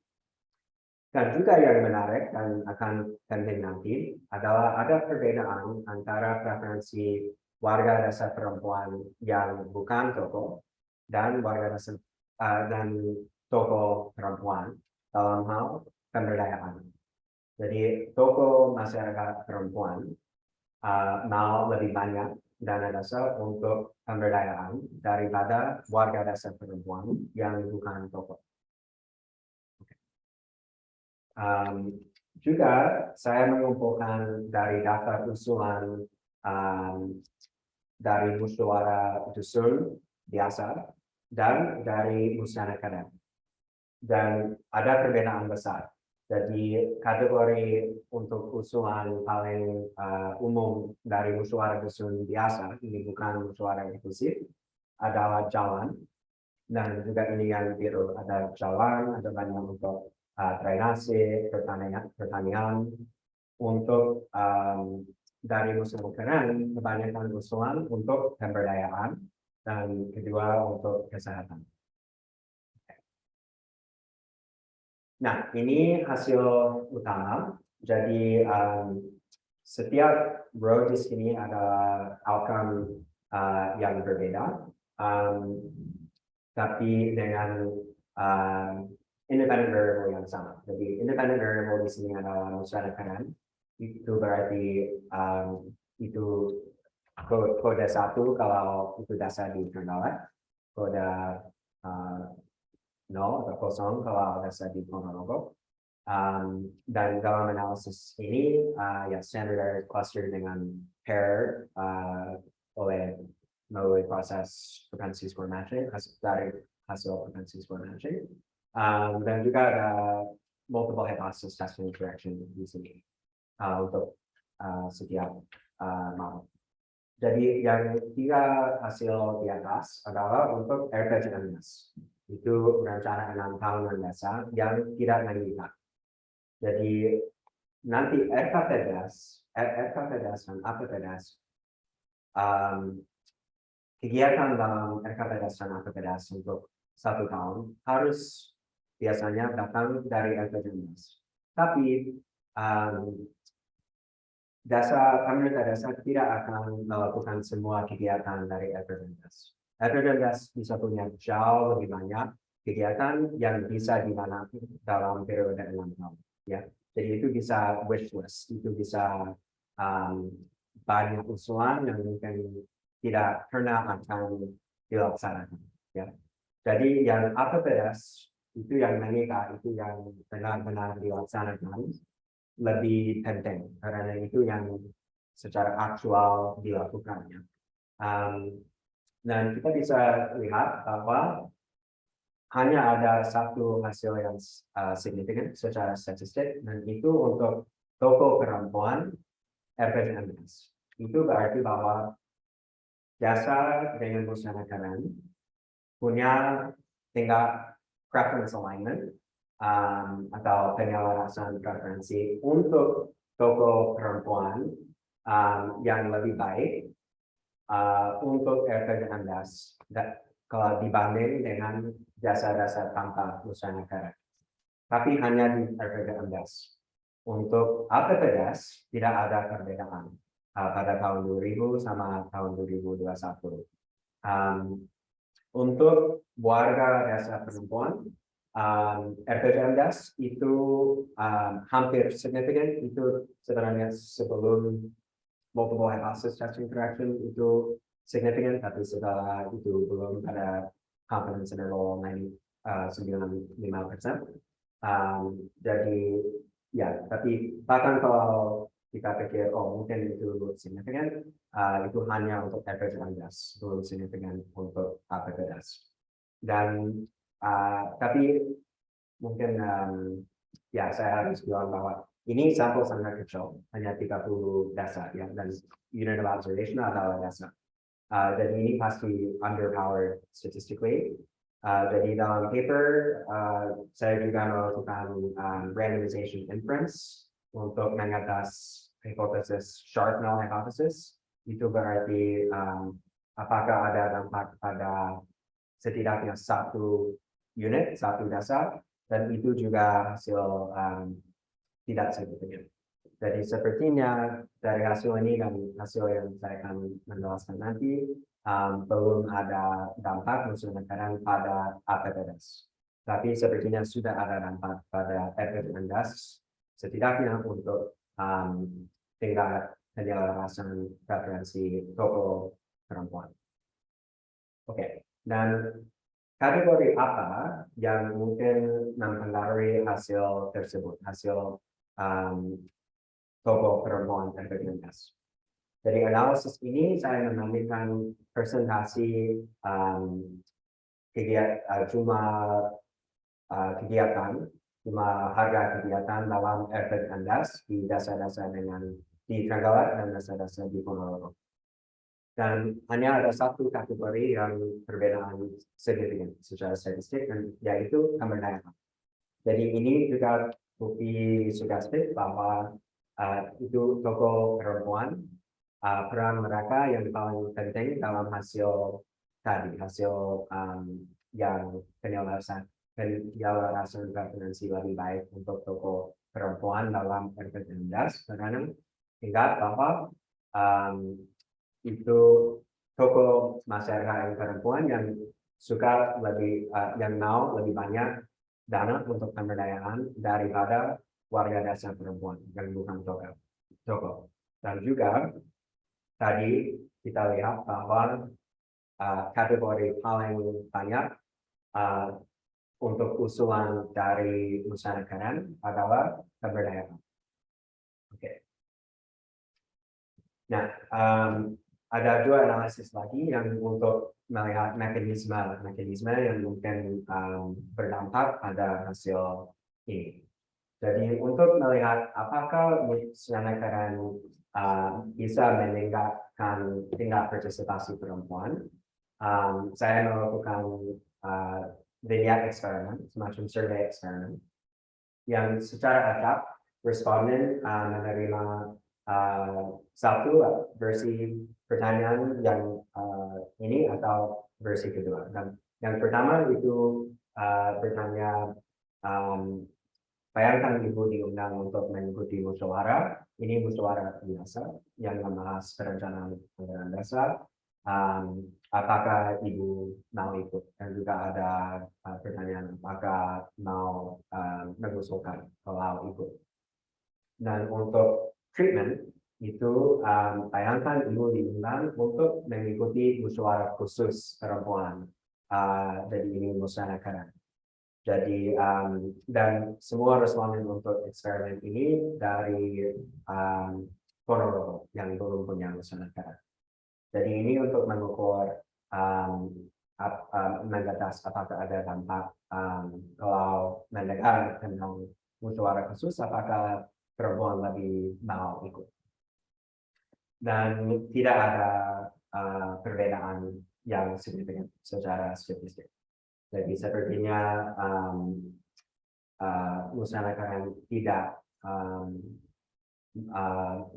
Dan juga yang menarik dan akan penting nanti adalah ada perbedaan antara preferensi warga desa perempuan yang bukan tokoh dan warga desa dan tokoh perempuan dalam hal pemberdayaan. Jadi tokoh masyarakat perempuan mau lebih banyak dana dasar untuk pemberdayaan daripada warga desa perempuan yang bukan tokoh. Juga saya mengumpulkan dari daftar usulan dari musyawarah dusun biasa dan dari musyawarah. Dan ada perbedaan besar. Jadi kategori untuk usulan paling umum dari musyawarah dusun biasa, ini bukan musyawarah inklusif, adalah jalan. Dan juga ini yang biru, ada jalan, ada banyak untuk drainase, pertanian. Untuk dari musyawarah kebanyakan usulan untuk pemberdayaan dan kedua untuk kesehatan. Nah, ini hasil utama. Jadi setiap row di sini ada outcome yang berbeda, tapi dengan independent variable yang sama. Jadi independent variable di sini adalah musyarakatan. Itu berarti itu kode 1 kalau itu dasar di Trenggalek, kode 0 atau kosong kalau dasar di Ponorogo. Dan dalam analisis ini ya standard cluster dengan pair melalui proses propensity score matching dari hasil propensity score matching. Dan juga ada multiple hypothesis testing correction di sini untuk setiap model. Jadi yang 3 hasil di atas adalah untuk RPJMS. Itu rencana 6 tahun mendasar yang tidak mengikat. Jadi nanti RKPDAS dan APPDAS, kegiatan dalam RKPDAS dan APPDAS untuk 1 tahun harus biasanya datang dari RPJMS. Tapi pemerintah dasar tidak akan melakukan semua kegiatan dari RPJMS. RPJMS bisa punya jauh lebih banyak kegiatan yang bisa dimanfaatkan dalam periode 6 tahun. Ya, jadi itu bisa wish list, itu bisa banyak usulan yang mungkin tidak pernah akan dilaksanakan. Ya, jadi yang APPDAS itu yang menikah, itu yang benar-benar dilaksanakan lebih penting karena itu yang secara aktual dilakukannya. Dan kita bisa lihat bahwa hanya ada 1 hasil yang signifikan secara statistik, dan itu untuk toko perempuan RPJMS. Itu berarti bahwa jasa dengan musyarakatan punya tingkat preference alignment atau penyelarasan preferensi untuk toko perempuan yang lebih baik untuk RPJMS kalau dibanding dengan jasa-jasa tanpa musyarakatan. Tapi hanya di RPJMS. Untuk APPDAS tidak ada perbedaan pada tahun 2000 sama tahun 2021. Untuk warga desa perempuan, RPJMS itu hampir signifikan. Itu sebenarnya sebelum multiple hypothesis testing correction itu signifikan, tapi setelah itu belum ada confidence interval 95%. Jadi ya, tapi bahkan kalau kita pikir mungkin itu signifikan, itu hanya untuk RPJMS, belum signifikan untuk APPDAS. Dan tapi mungkin ya saya harus bilang bahwa ini sampel sangat kecil, hanya 30 dasar ya, dan unit of observation adalah dasar. Dan ini pasti underpowered statistically. Jadi dalam paper saya juga melakukan randomization inference untuk mengatas hipotesis sharp null hypothesis. Itu berarti apakah ada dampak pada setidaknya 1 unit, 1 dasar, dan itu juga hasil tidak signifikan. Jadi sepertinya dari hasil ini dan hasil yang saya akan menjelaskan nanti, belum ada dampak musyarakatan pada APPDAS. Tapi sepertinya sudah ada dampak pada RPJMS, setidaknya untuk tingkat penyelarasan preferensi toko perempuan. Oke, dan kategori apa yang mungkin mempengaruhi hasil tersebut, hasil toko perempuan RPJMS. Jadi analisis ini saya menambilkan presentasi jumlah harga kegiatan dalam RPJMS di dasar-dasar dengan di Trenggalek dan dasar-dasar di Ponorogo. Dan hanya ada 1 kategori yang perbedaan signifikan secara statistik, dan yaitu kemenangan. Jadi ini juga bukti sugestif bahwa itu toko perempuan, peran mereka yang paling penting dalam hasil tadi, hasil yang penyelarasan preferensi lebih baik untuk toko perempuan dalam RPJMS, karena ingat bahwa itu toko masyarakat perempuan yang suka lebih yang mau lebih banyak dana untuk pemberdayaan daripada warga dasar perempuan yang bukan tokoh. Dan juga tadi kita lihat bahwa kategori paling banyak untuk usulan dari masyarakat adalah pemberdayaan. Oke. Nah, ada dua analisis lagi yang untuk melihat mekanisme yang mungkin berdampak pada hasil ini. Jadi untuk melihat apakah masyarakat bisa meningkatkan tingkat partisipasi perempuan, saya melakukan vignette eksperimen, semacam survei eksperimen, yang secara acak responden menerima satu versi pertanyaan yang ini atau versi kedua. Dan yang pertama itu bertanya, bayangkan ibu diundang untuk mengikuti musyawarah. Ini musyawarah biasa yang membahas perencanaan anggaran dasar. Apakah ibu mau ikut? Dan juga ada pertanyaan apakah mau mengusulkan kalau ikut. Dan untuk treatment itu bayangkan ibu diundang untuk mengikuti musyawarah khusus perempuan. Jadi ini musyawarah. Jadi dan semua responden untuk eksperimen ini dari Ponorogo yang belum punya musyawarah. Jadi ini untuk mengukur mengatas apakah ada dampak kalau mendengar tentang musyawarah khusus apakah perempuan lebih mau ikut. Dan tidak ada perbedaan yang signifikan secara statistik. Jadi sepertinya masyarakat tidak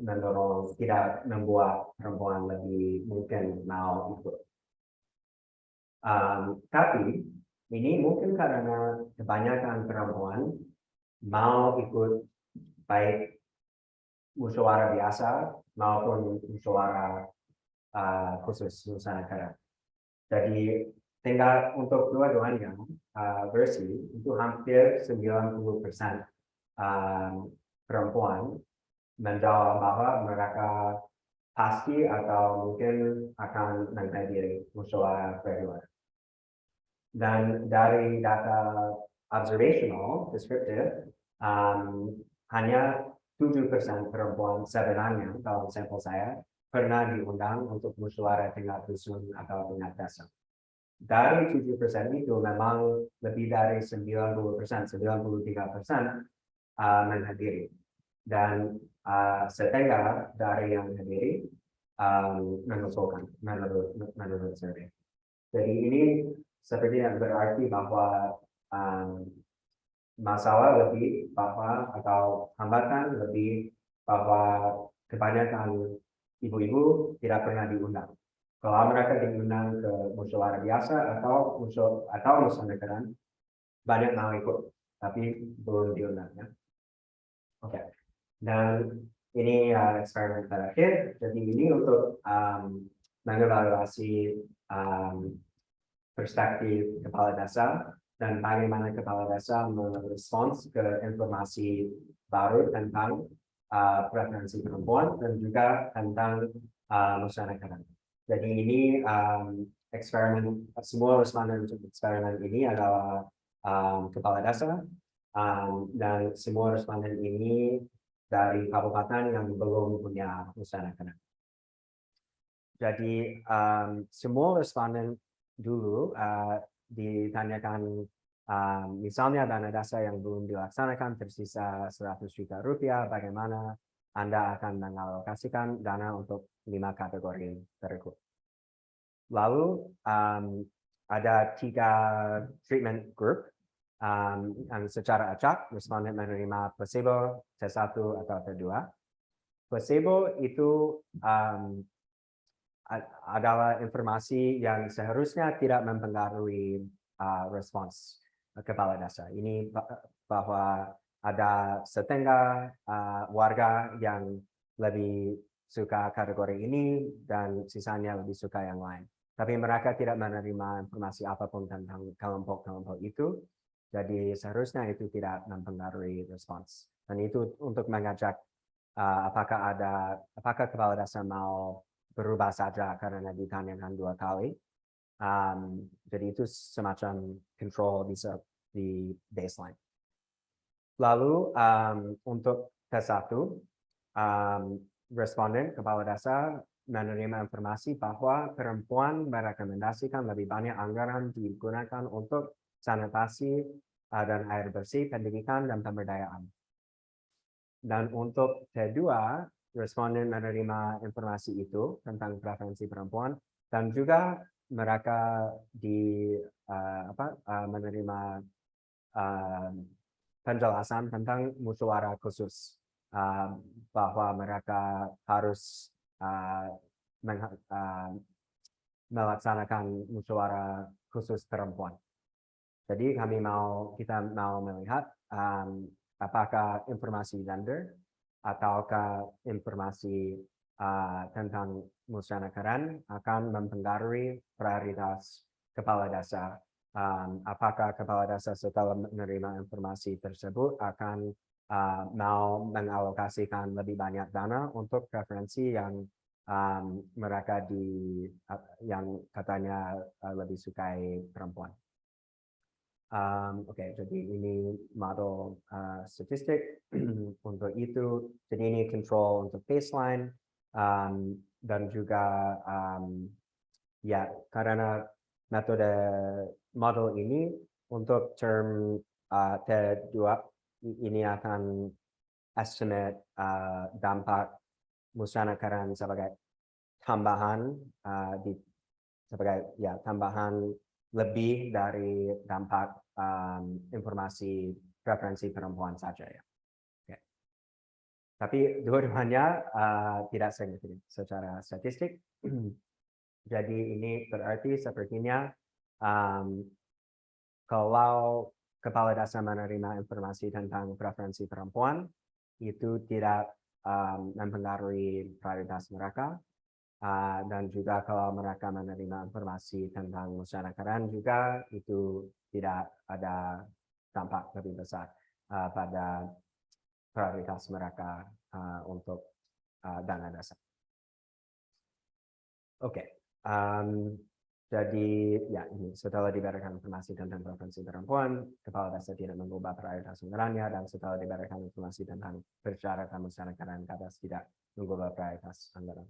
mendorong, tidak membuat perempuan lebih mungkin mau ikut. Tapi ini mungkin karena kebanyakan perempuan mau ikut baik musyawarah biasa maupun musyawarah khusus masyarakat. Jadi tinggal untuk dua-duanya versi itu hampir 90% perempuan menjawab bahwa mereka pasti atau mungkin akan menghadiri musyawarah kedua. Dan dari data observational descriptive hanya 7% perempuan sebenarnya dalam sampel saya pernah diundang untuk musyawarah tingkat dusun atau tingkat desa. Dari 7% itu memang lebih dari 90%, 93% menghadiri. Dan setengah dari yang hadiri mengusulkan menurut survei. Jadi ini seperti yang berarti bahwa masalah lebih bahwa atau hambatan lebih bahwa kebanyakan ibu-ibu tidak pernah diundang. Kalau mereka diundang ke musyawarah biasa atau musyawarah banyak mau ikut, tapi belum diundang ya. Oke. Dan ini eksperimen terakhir. Jadi ini untuk mengevaluasi perspektif kepala desa dan bagaimana kepala desa merespons ke informasi baru tentang preferensi perempuan dan juga tentang masyarakat. Jadi ini eksperimen, semua responden untuk eksperimen ini adalah kepala desa dan semua responden ini dari kabupaten yang belum punya masyarakat. Jadi semua responden dulu ditanyakan misalnya dana desa yang belum dilaksanakan tersisa 100 juta rupiah, bagaimana Anda akan mengalokasikan dana untuk 5 kategori berikut. Lalu ada 3 treatment group yang secara acak responden menerima placebo, T1 atau T2. Placebo itu adalah informasi yang seharusnya tidak mempengaruhi respons kepala desa. Ini bahwa ada setengah warga yang lebih suka kategori ini dan sisanya lebih suka yang lain. Tapi mereka tidak menerima informasi apapun tentang kelompok-kelompok itu. Jadi seharusnya itu tidak mempengaruhi respons. Dan itu untuk mengajak apakah kepala desa mau berubah saja karena ditanyakan 2 kali. Jadi itu semacam control bisa di baseline. Lalu untuk tes 1, responden kepala desa menerima informasi bahwa perempuan merekomendasikan lebih banyak anggaran digunakan untuk sanitasi dan air bersih, pendidikan, dan pemberdayaan. Dan untuk T2, responden menerima informasi itu tentang preferensi perempuan dan juga mereka menerima penjelasan tentang musyawarah khusus bahwa mereka harus melaksanakan musyawarah khusus perempuan. Jadi kita mau melihat apakah informasi gender ataukah informasi tentang musyawarah akan mempengaruhi prioritas kepala desa. Apakah kepala desa setelah menerima informasi tersebut akan mau mengalokasikan lebih banyak dana untuk preferensi yang mereka yang katanya lebih sukai perempuan. Oke, jadi ini model statistik untuk itu. Jadi ini control untuk baseline dan juga ya karena metode model ini untuk term T2 ini akan estimate dampak musyawarah sebagai tambahan tambahan lebih dari dampak informasi preferensi perempuan saja ya. Okay. Tapi dua-duanya tidak signifikan secara statistik. Jadi ini berarti sepertinya kalau kepala desa menerima informasi tentang preferensi perempuan itu tidak mempengaruhi prioritas mereka. Dan juga kalau mereka menerima informasi tentang musyawarah juga itu tidak ada dampak lebih besar pada prioritas mereka untuk dana desa. Oke, jadi ya ini setelah diberikan informasi tentang preferensi perempuan, kepala desa tidak mengubah prioritas anggarannya, dan setelah diberikan informasi tentang persyaratan musyawarah KADAS tidak mengubah prioritas anggaran.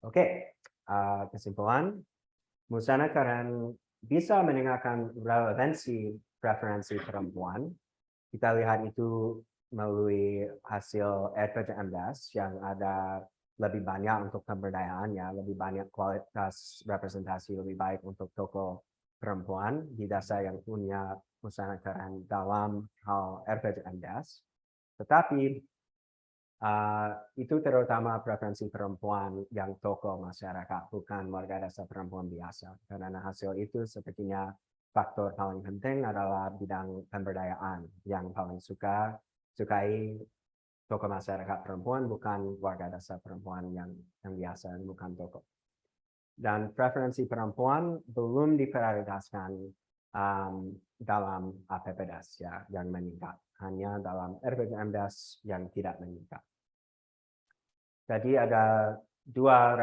Oke, kesimpulan, musyawarah bisa meningkatkan relevansi preferensi perempuan. Kita lihat itu melalui hasil RPJMDAS yang ada lebih banyak untuk pemberdayaannya, lebih banyak kualitas representasi lebih baik untuk tokoh perempuan di desa yang punya musyawarah dalam hal RPJMDAS. Tetapi itu terutama preferensi perempuan yang tokoh masyarakat, bukan warga desa perempuan biasa. Karena hasil itu sepertinya faktor paling penting adalah bidang pemberdayaan yang paling sukai tokoh masyarakat perempuan, bukan warga desa perempuan yang biasa, bukan tokoh. Dan preferensi perempuan belum diprioritaskan dalam APPDAS ya, yang meningkat. Hanya dalam RPJMDAS yang tidak meningkat. Jadi ada dua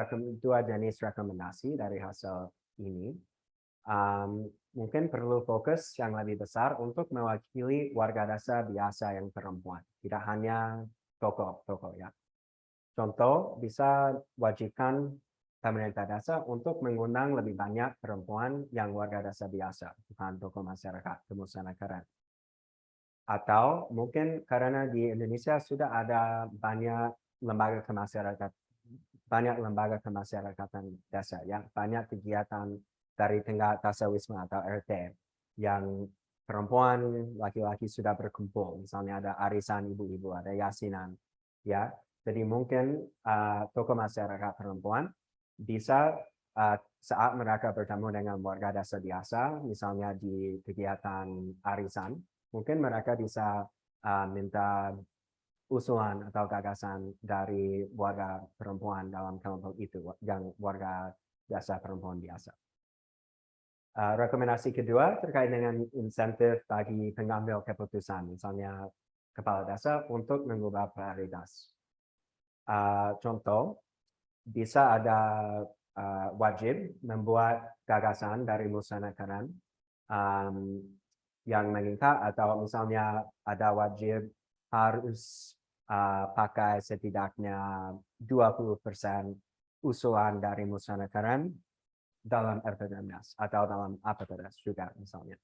jenis rekomendasi dari hasil ini. Mungkin perlu fokus yang lebih besar untuk mewakili warga desa biasa yang perempuan, tidak hanya tokoh ya. Contoh, bisa wajibkan pemerintah desa untuk mengundang lebih banyak perempuan yang warga desa biasa, bukan tokoh masyarakat, kemusyawaratan. Atau mungkin karena di Indonesia sudah ada banyak lembaga kemasyarakatan desa ya, banyak kegiatan dari tingkat desa wisma atau RT yang perempuan, laki-laki sudah berkumpul, misalnya ada arisan ibu-ibu, ada yasinan ya. Jadi mungkin tokoh masyarakat perempuan bisa saat mereka bertemu dengan warga desa biasa, misalnya di kegiatan arisan, mungkin mereka bisa minta usulan atau gagasan dari warga perempuan dalam kelompok itu, yang warga desa perempuan biasa. Rekomendasi kedua terkait dengan insentif bagi pengambil keputusan, misalnya kepala desa untuk mengubah prioritas. Contoh, bisa ada wajib membuat gagasan dari musyawarah yang mengikat, atau misalnya ada wajib harus pakai setidaknya 20% usulan dari musyawarah dalam RPJMD atau dalam APBDes juga misalnya.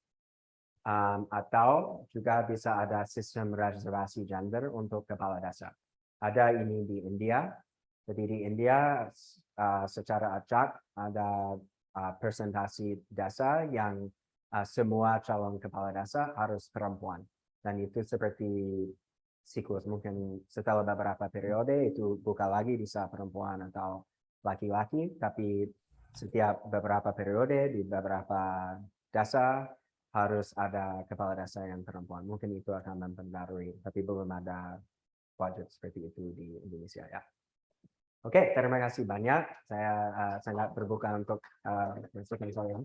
Atau juga bisa ada sistem reservasi gender untuk kepala desa. Ada ini di India. Jadi di India secara acak ada presentasi desa yang semua calon kepala desa harus perempuan. Dan itu seperti siklus, mungkin setelah beberapa periode itu buka lagi bisa perempuan atau laki-laki, tapi setiap beberapa periode di beberapa desa harus ada kepala desa yang perempuan. Mungkin itu akan mempengaruhi, tapi belum ada wajib seperti itu di Indonesia ya. Oke, terima kasih banyak. Saya sangat terbuka untuk masukan saya.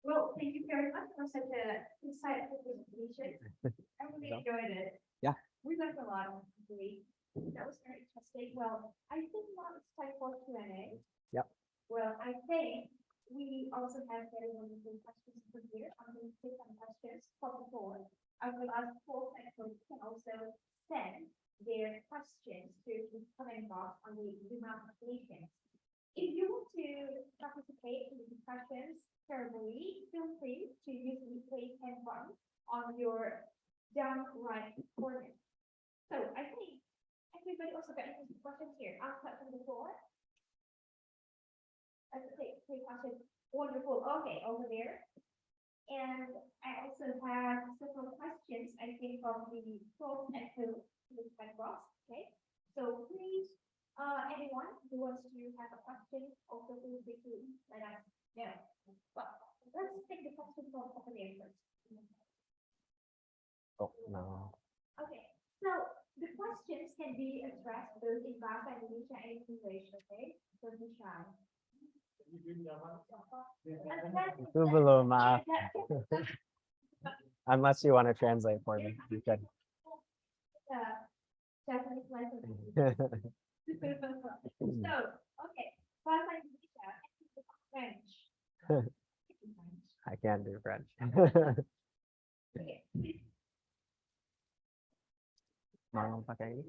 Well, thank you very much for such a insightful presentation. I really enjoyed it. Yeah. We learned a lot today. That was very interesting. Well, I think now it's time for Q&A. Yep. Well, I think we also have very wonderful questions from here. I'm going to take some questions from the board. I will ask folks and folks can also send their questions to the comment box on the Zoom application. If you want to participate in the discussions verbally, feel free to use the raise hand button on your down right corner. So I think everybody also got any questions here. I'll start from the floor. Let's take questions. Wonderful. Okay, over there. And I also have several questions, I think, from the folks at the chat box. Okay, so please, anyone who wants to have a question, also feel free to let us know. Well, let's take the question from over there first. Oh, no. Okay, so the questions can be addressed both in Bahasa Indonesia and English, okay? So be shy. Itu belum, maaf. Unless you want to translate for me, you can. Japanese lesson. So, okay, Bahasa Indonesia and French. I can't do French. Okay. Mau pakai ini?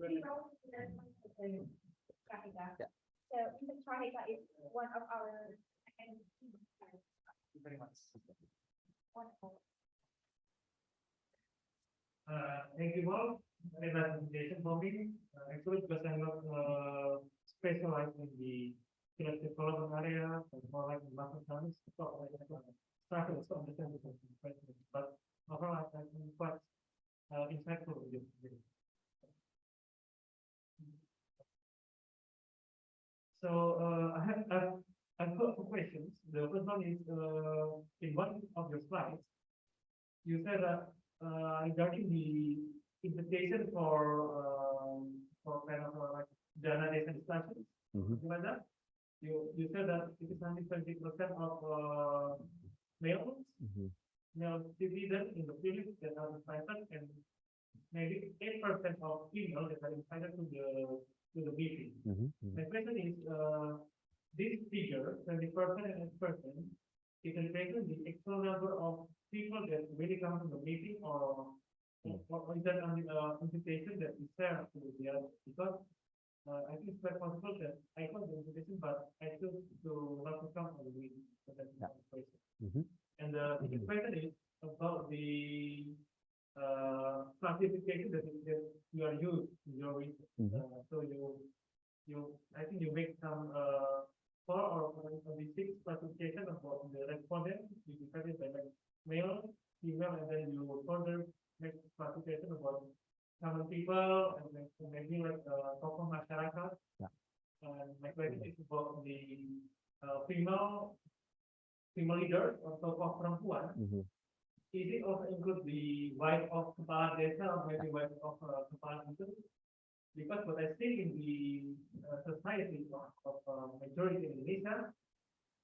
Yeah. So, Mr. Chahika is one of our Very much. wonderful. Thank you all. Very nice presentation for me. Actually, because I'm not specialized in the field development area, and more like market science, so I started to understand the question. But overall, I think quite insightful with this. So I've got two questions. The first one is in one of your slides, you said that regarding the invitation for kind of like dana desa discussions, something like that. You said that it is only 20% of males, male citizens in the village that are invited, and maybe 8% of female that are invited to the meeting. My question is, this figure, 20% and 8%, is it taken the actual number of people that really come to the meeting, or is that only invitation that is there to the other? Because I think it's quite possible that I got the invitation, but I choose to not to come to the meeting. So that's the question. And the question is about the classification that you are used in your research. So I think you make some 4 or 6 classification about the respondent. You decided by like male, female, and then you further make classification about common people and then maybe like tokoh masyarakat. And my question is about the female leader or tokoh perempuan. Is it also include the wife of kepala desa or maybe wife of kepala dusun? Because what I see in the society of majority in Indonesia,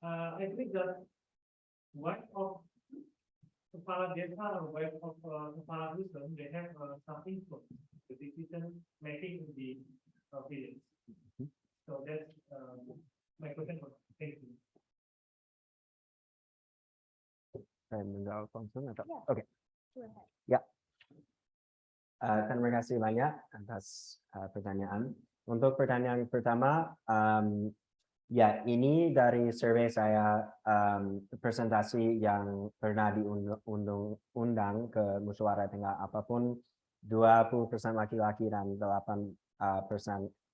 I think that wife of kepala desa or wife of kepala dusun, they have some input the decision making in the village. So that's my question. Thank you. Saya menjawab langsung atau? Ya. Oke. Terima kasih banyak atas pertanyaan. Untuk pertanyaan pertama, ya ini dari survei saya, presentasi yang pernah diundang ke musyawarah tingkat apapun 20% laki-laki dan 8%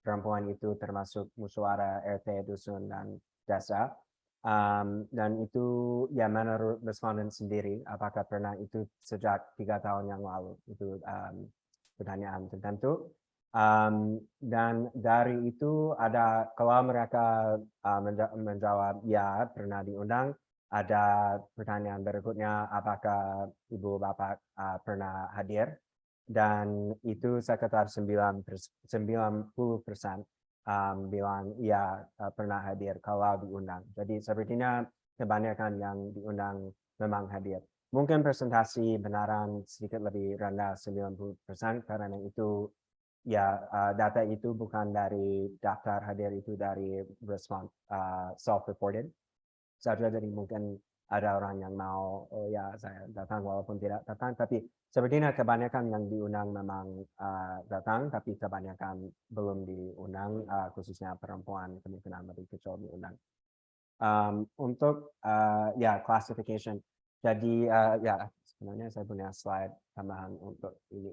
perempuan itu termasuk musyawarah RT, dusun dan desa. Dan itu ya menurut responden sendiri, apakah pernah itu sejak 3 tahun yang lalu, itu pertanyaan tertentu. Dan dari itu ada, kalau mereka menjawab ya pernah diundang, ada pertanyaan berikutnya apakah ibu bapak pernah hadir, dan itu sekitar 90% bilang ya pernah hadir kalau diundang. Jadi sepertinya kebanyakan yang diundang memang hadir. Mungkin presentasi benaran sedikit lebih rendah 90% karena itu ya data itu bukan dari daftar hadir, itu dari respon self-reported saja. Jadi mungkin ada orang yang mau, oh ya saya datang walaupun tidak datang, tapi sepertinya kebanyakan yang diundang memang datang, tapi kebanyakan belum diundang, khususnya perempuan kemungkinan lebih kecil diundang. Untuk ya classification, jadi ya sebenarnya saya punya slide tambahan untuk ini.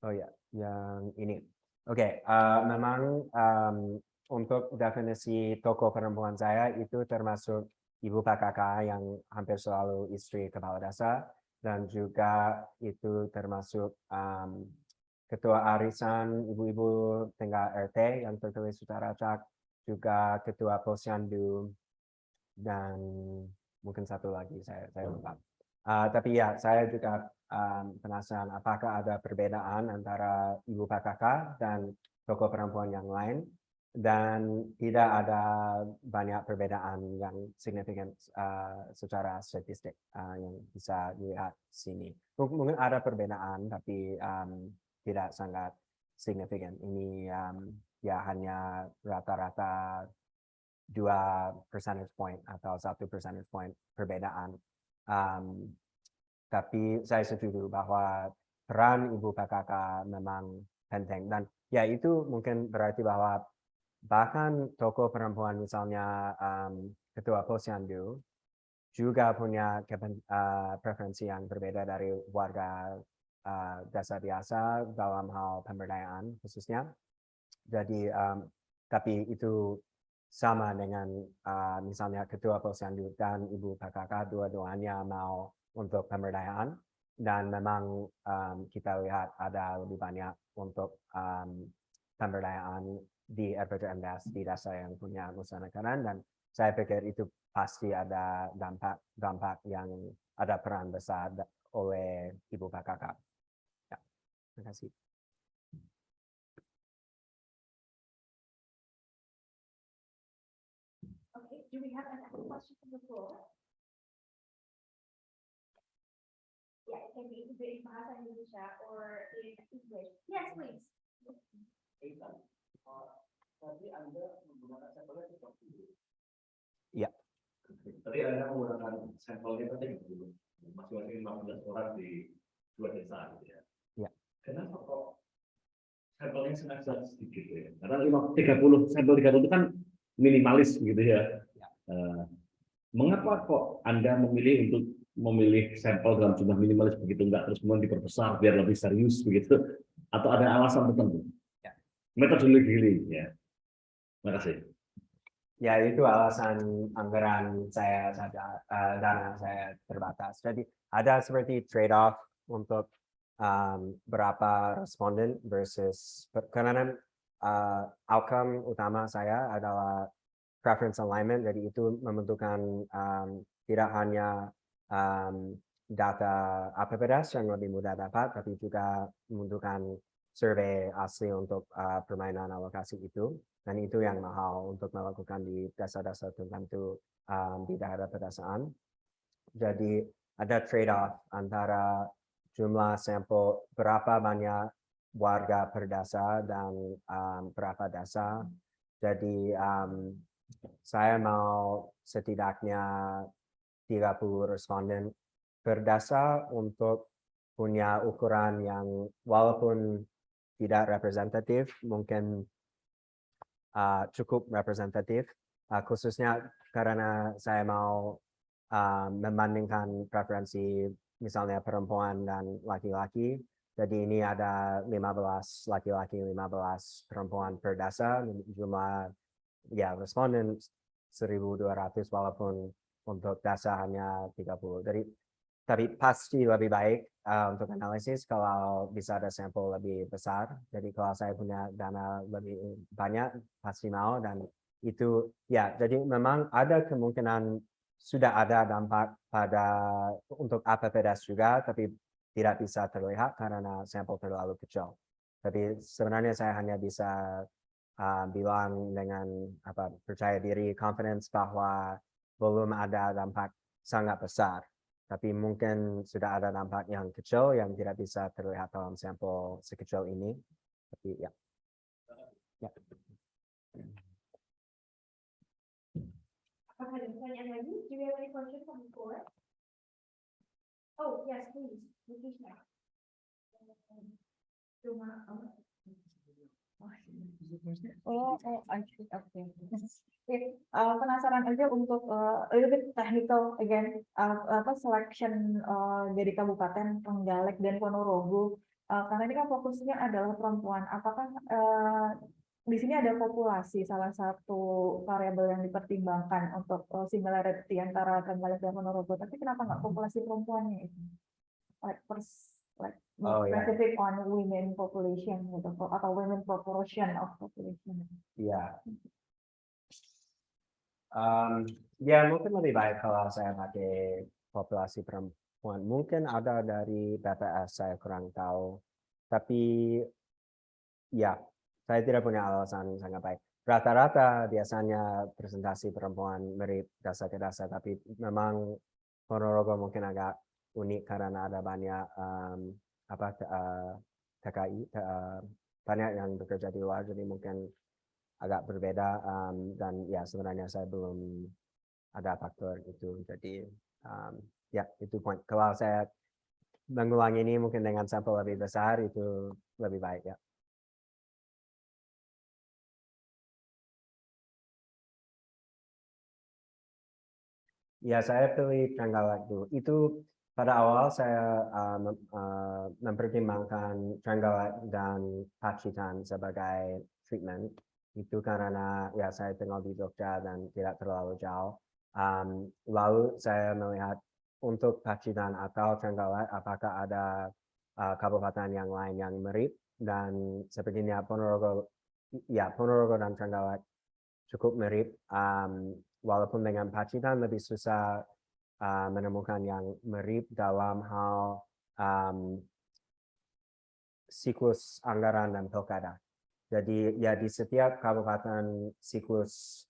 Oh ya, yang ini. Oke, memang untuk definisi tokoh perempuan saya itu termasuk ibu PKK yang hampir selalu istri kepala desa, dan juga itu termasuk ketua arisan ibu-ibu tingkat RT yang tertulis secara acak, juga ketua posyandu, dan mungkin satu lagi saya lupa. Tapi ya saya juga penasaran apakah ada perbedaan antara ibu PKK dan tokoh perempuan yang lain, dan tidak ada banyak perbedaan yang signifikan secara statistik yang bisa dilihat sini. Mungkin ada perbedaan tapi tidak sangat signifikan. Ini ya hanya rata-rata 2 percentage point atau 1 percentage point perbedaan. Tapi saya setuju bahwa peran ibu PKK memang penting, dan ya itu mungkin berarti bahwa bahkan tokoh perempuan misalnya ketua posyandu juga punya preferensi yang berbeda dari warga desa biasa dalam hal pemberdayaan khususnya. Jadi tapi itu sama dengan misalnya ketua posyandu dan ibu PKK, dua-duanya mau untuk pemberdayaan, dan memang kita lihat ada lebih banyak untuk pemberdayaan di RPJMDes di desa yang punya usaha negara, dan saya pikir itu pasti ada dampak yang ada peran besar oleh ibu PKK. Ya, terima kasih. Okay, do we have another question from the floor? Yeah, it can be in Bahasa Indonesia or in English. Yes, please. Tadi Anda menggunakan sampelnya seperti itu. Iya. Tadi Anda menggunakan sampelnya tadi masing-masing 15 orang di 2 desa gitu ya. Iya. Kenapa kok sampelnya sangat sedikit ya? Karena 30 sampel 30 itu kan minimalis gitu ya. Mengapa kok Anda memilih sampel dalam jumlah minimalis begitu, enggak terus kemudian diperbesar biar lebih serius begitu, atau ada alasan tertentu? Ya. Metodologi ya. Terima kasih. Ya itu alasan anggaran saya saja, dana saya terbatas. Jadi ada seperti trade-off untuk berapa responden versus, karena outcome utama saya adalah preference alignment, jadi itu membentukkan tidak hanya data APBDes yang lebih mudah dapat, tapi juga membentukkan survei asli untuk permainan alokasi itu, dan itu yang mahal untuk melakukan di desa-desa tertentu di daerah pedesaan. Jadi ada trade-off antara jumlah sampel berapa banyak warga per desa dan berapa desa. Jadi saya mau setidaknya 30 responden per desa untuk punya ukuran yang walaupun tidak representatif, mungkin cukup representatif, khususnya karena saya mau membandingkan preferensi misalnya perempuan dan laki-laki. Jadi ini ada 15 laki-laki, 15 perempuan per desa, jumlah ya responden 1.200 walaupun untuk desa hanya 30. Jadi tapi pasti lebih baik untuk analisis kalau bisa ada sampel lebih besar. Jadi kalau saya punya dana lebih banyak pasti mau, dan itu ya jadi memang ada kemungkinan sudah ada dampak untuk APPDAS juga, tapi tidak bisa terlihat karena sampel terlalu kecil. Tapi sebenarnya saya hanya bisa bilang dengan percaya diri, confidence bahwa belum ada dampak sangat besar. Tapi mungkin sudah ada dampak yang kecil yang tidak bisa terlihat dalam sampel sekecil ini. Tapi ya. Apakah ada pertanyaan lagi? Do you have any questions from the floor? Oh, yes, please. Penasaran aja untuk a little bit technical again, selection dari Kabupaten Trenggalek dan Ponorogo, karena ini kan fokusnya adalah perempuan. Apakah di sini ada populasi salah satu variabel yang dipertimbangkan untuk similarity antara Trenggalek dan Ponorogo, tapi kenapa nggak populasi perempuannya itu? Oh, ya. Specific on women population gitu, atau women proportion of population. Ya. Ya mungkin lebih baik kalau saya pakai populasi perempuan. Mungkin ada dari BPS, saya kurang tahu. Tapi ya, saya tidak punya alasan sangat baik. Rata-rata biasanya presentasi perempuan mirip desa ke desa, tapi memang Ponorogo mungkin agak unik karena ada banyak TKI, banyak yang bekerja di luar, jadi mungkin agak berbeda, dan ya sebenarnya saya belum ada faktor itu. Jadi ya itu poin. Kalau saya mengulangi ini mungkin dengan sampel lebih besar itu lebih baik ya. Ya saya pilih Trenggalek dulu. Itu pada awal saya mempertimbangkan Trenggalek dan Pacitan sebagai treatment. Itu karena ya saya tinggal di Jogja dan tidak terlalu jauh. Lalu saya melihat untuk Pacitan atau Trenggalek apakah ada kabupaten yang lain yang mirip, dan sepertinya Ponorogo dan Trenggalek cukup mirip. Walaupun dengan Pacitan lebih susah menemukan yang mirip dalam hal siklus anggaran dan pilkada. Jadi ya di setiap kabupaten siklus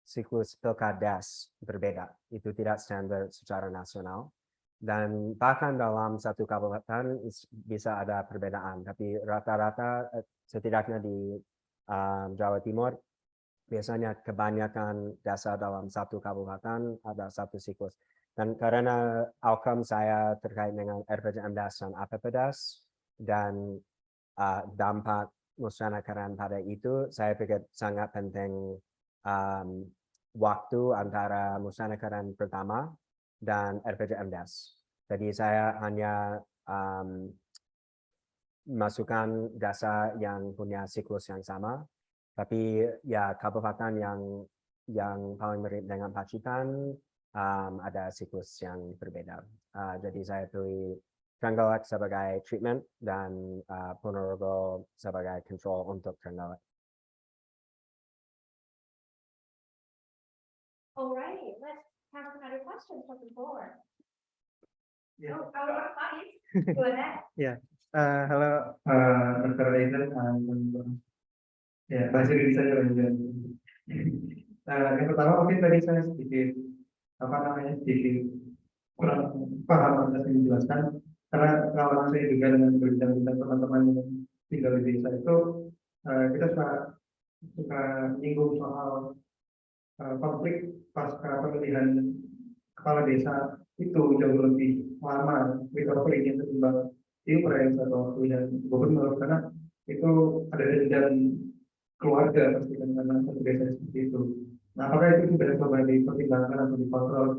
siklus pilkadas berbeda. Itu tidak standar secara nasional. Dan bahkan dalam satu kabupaten bisa ada perbedaan. Tapi rata-rata setidaknya di Jawa Timur biasanya kebanyakan desa dalam satu kabupaten ada satu siklus. Dan karena outcome saya terkait dengan RPJMDAS dan APPDAS dan dampak musyawaratan pada itu, saya pikir sangat penting waktu antara musyawaratan pertama dan RPJMDAS. Jadi saya hanya masukkan desa yang punya siklus yang sama. Tapi ya kabupaten yang paling mirip dengan Pacitan ada siklus yang berbeda. Jadi saya pilih Trenggalek sebagai treatment dan Ponorogo sebagai control untuk Trenggalek. Alright, let's have another question from the floor. Yeah. Oh, our audience, go ahead. Yeah. Halo. Dr. Reza, ya, bahasa Indonesia aja Reza. Yang pertama mungkin tadi saya sedikit sedikit kurang paham atas yang dijelaskan karena pengalaman saya juga dengan berbincang-bincang teman-teman yang tinggal di desa itu kita suka menyinggung soal konflik pasca pemilihan kepala desa itu jauh lebih lama recovery-nya ketimbang pilpres atau pemilihan gubernur karena itu ada jenjang keluarga pasti kan karena satu desa seperti itu. Nah, apakah itu sudah coba dipertimbangkan atau dikontrol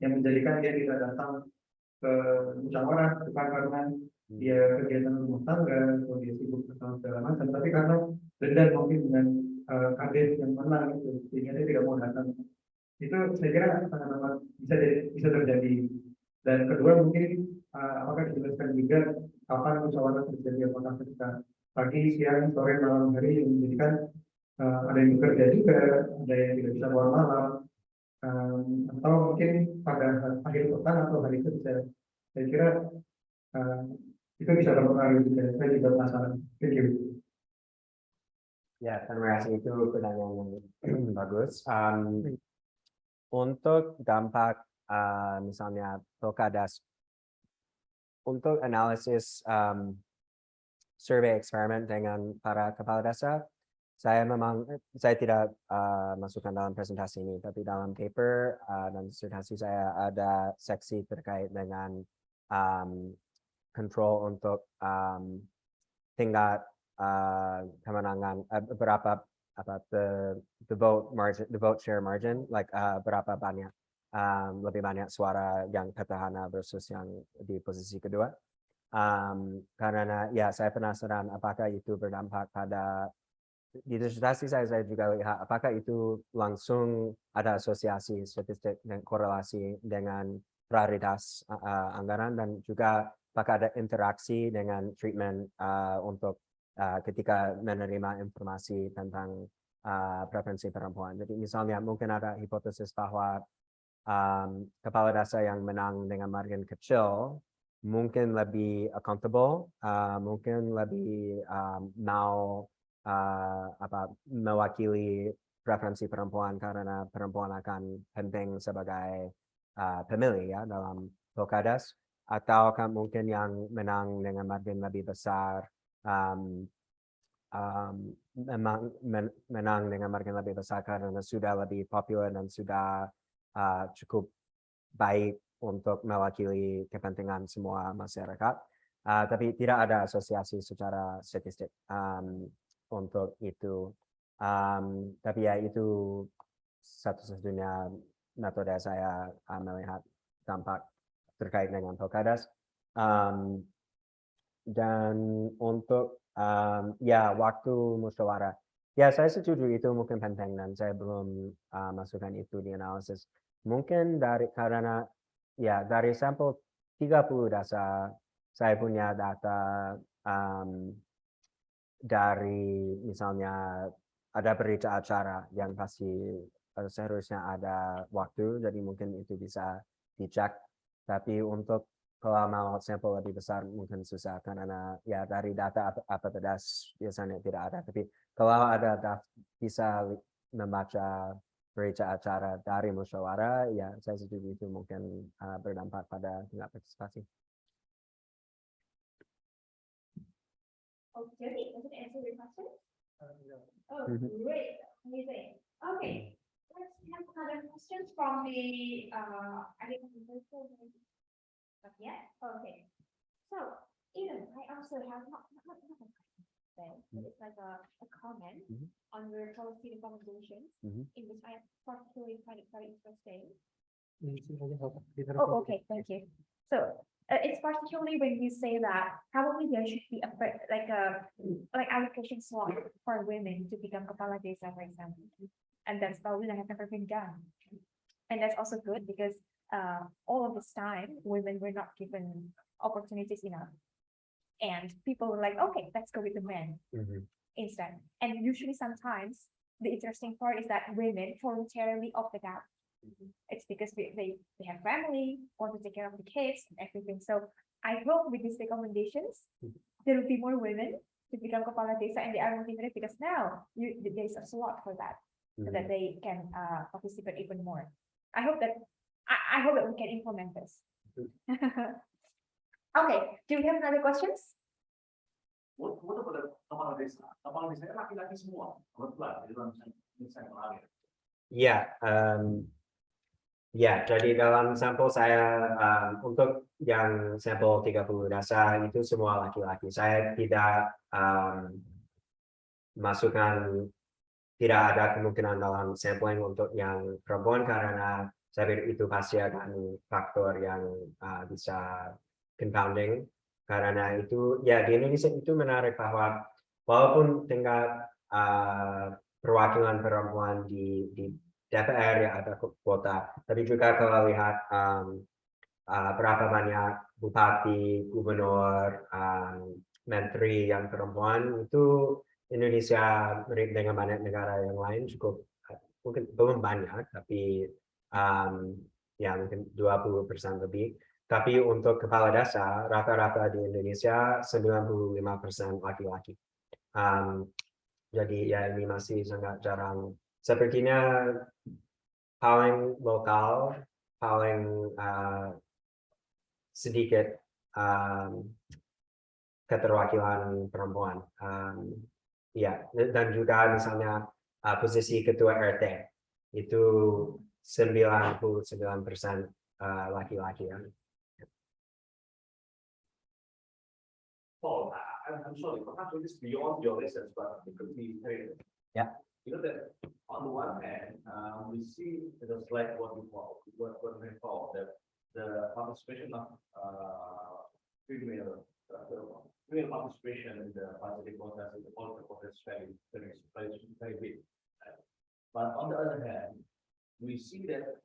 yang menjadikan dia tidak datang ke musyawarah bukan karena dia kegiatan rumah tangga atau dia sibuk atau segala macam, tapi karena dendam mungkin dengan kades yang menang itu sehingga dia tidak mau datang. Itu saya kira sangat-sangat bisa terjadi. Dan kedua mungkin apakah dijelaskan juga kapan musyawarah terjadi, apakah ketika pagi, siang, sore, malam hari yang menjadikan ada yang bekerja juga, ada yang tidak bisa keluar malam, atau mungkin pada akhir pekan atau hari kerja. Saya kira uh, itu bisa berpengaruh juga. Saya juga penasaran. Thank you. Ya, terima kasih, itu pertanyaan yang bagus. Untuk dampak misalnya pilkada, untuk analisis survei eksperimen dengan para kepala desa, saya tidak masukkan dalam presentasi ini, tapi dalam paper dan disertasi saya ada seksi terkait dengan kontrol untuk tingkat kemenangan, berapa the vote share margin, like berapa banyak lebih banyak suara yang petahana versus yang di posisi kedua. Karena ya saya penasaran apakah itu berdampak pada di disertasi saya juga lihat apakah itu langsung ada asosiasi statistik dan korelasi dengan prioritas anggaran, dan juga apakah ada interaksi dengan treatment untuk ketika menerima informasi tentang preferensi perempuan. Jadi misalnya mungkin ada hipotesis bahwa kepala desa yang menang dengan margin kecil mungkin lebih accountable, mungkin lebih mau mewakili preferensi perempuan karena perempuan akan penting sebagai pemilih ya dalam pilkadas, atau mungkin yang menang dengan margin lebih besar menang dengan margin lebih besar karena sudah lebih populer dan sudah cukup baik untuk mewakili kepentingan semua masyarakat. Tapi tidak ada asosiasi secara statistik untuk itu. Tapi ya itu satu-satunya metode saya melihat dampak terkait dengan pilkadas. Dan untuk ya waktu musyawarah, ya saya setuju itu mungkin penting dan saya belum masukkan itu di analisis. Mungkin karena ya dari sampel 30 desa saya punya data dari misalnya ada berita acara yang pasti seharusnya ada waktu, jadi mungkin itu bisa dicek. Tapi untuk kalau mau sampel lebih besar mungkin susah karena ya dari data APBDes biasanya tidak ada. Tapi kalau ada bisa membaca berita acara dari musyawarah, ya saya setuju itu mungkin berdampak pada tingkat partisipasi. Oh, Jody, does it answer your question? Oh, great, amazing. Okay, let's have another question from the not yet. Okay, so Eden, I also have not a question. It's like a comment on your policy recommendations, in which I particularly find it very interesting. Oh, okay, thank you. So it's particularly when you say that probably there should be like allocation slot for women to become kepala desa, for example, and that's probably that has never been done. And that's also good because all of this time women were not given opportunities enough, and people were like, okay, let's go with the men instead. And usually sometimes the interesting part is that women voluntarily opted out. It's because they have family, want to take care of the kids and everything. So I hope with these recommendations, there will be more women to become kepala desa, and they are motivated because now there is a slot for that, so that they can participate even more. I hope that I hope that we can implement this. Okay, do we have another questions? What about the kepala desa? Kepala desa laki-laki semua, kebetulan di dalam saya mengalir. Ya, ya, jadi dalam sampel saya untuk yang sampel 30 desa itu semua laki-laki. Saya tidak masukkan, tidak ada kemungkinan dalam sampling untuk yang perempuan karena saya pikir itu pasti akan faktor yang bisa confounding. Karena itu, ya di Indonesia itu menarik bahwa walaupun tingkat perwakilan perempuan di DPR ya ada kuota, tapi juga kalau lihat berapa banyak bupati, gubernur, menteri yang perempuan itu Indonesia dengan banyak negara yang lain cukup mungkin belum banyak, tapi ya mungkin 20% lebih. Tapi untuk kepala desa rata-rata di Indonesia 95% laki-laki. Jadi ya ini masih sangat jarang. Sepertinya paling lokal, paling sedikit keterwakilan perempuan. Ya, dan juga misalnya posisi ketua RT itu 99% laki-laki ya. Paul, I'm sorry, perhaps it is beyond your research, but it could be very. Yeah. You know that on the one hand, we see just like what we call the participation of female participation in the political process, in the political process very big. But on the other hand, we see that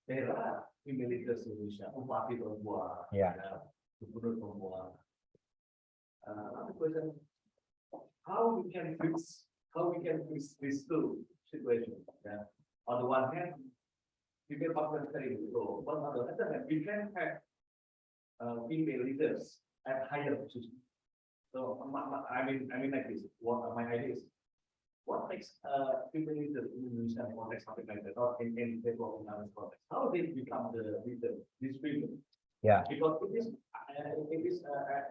there are female leaders in Indonesia, bupati perempuan, gubernur perempuan. Another question: how we can fix these two situations? Yeah? On the one hand, female participation very low, but on the other hand, we can have female leaders at higher positions. So I mean like this. What my idea is, what makes female leader in Indonesia context something like that, or in development context? How they become the leader? These women. Yeah. Because it is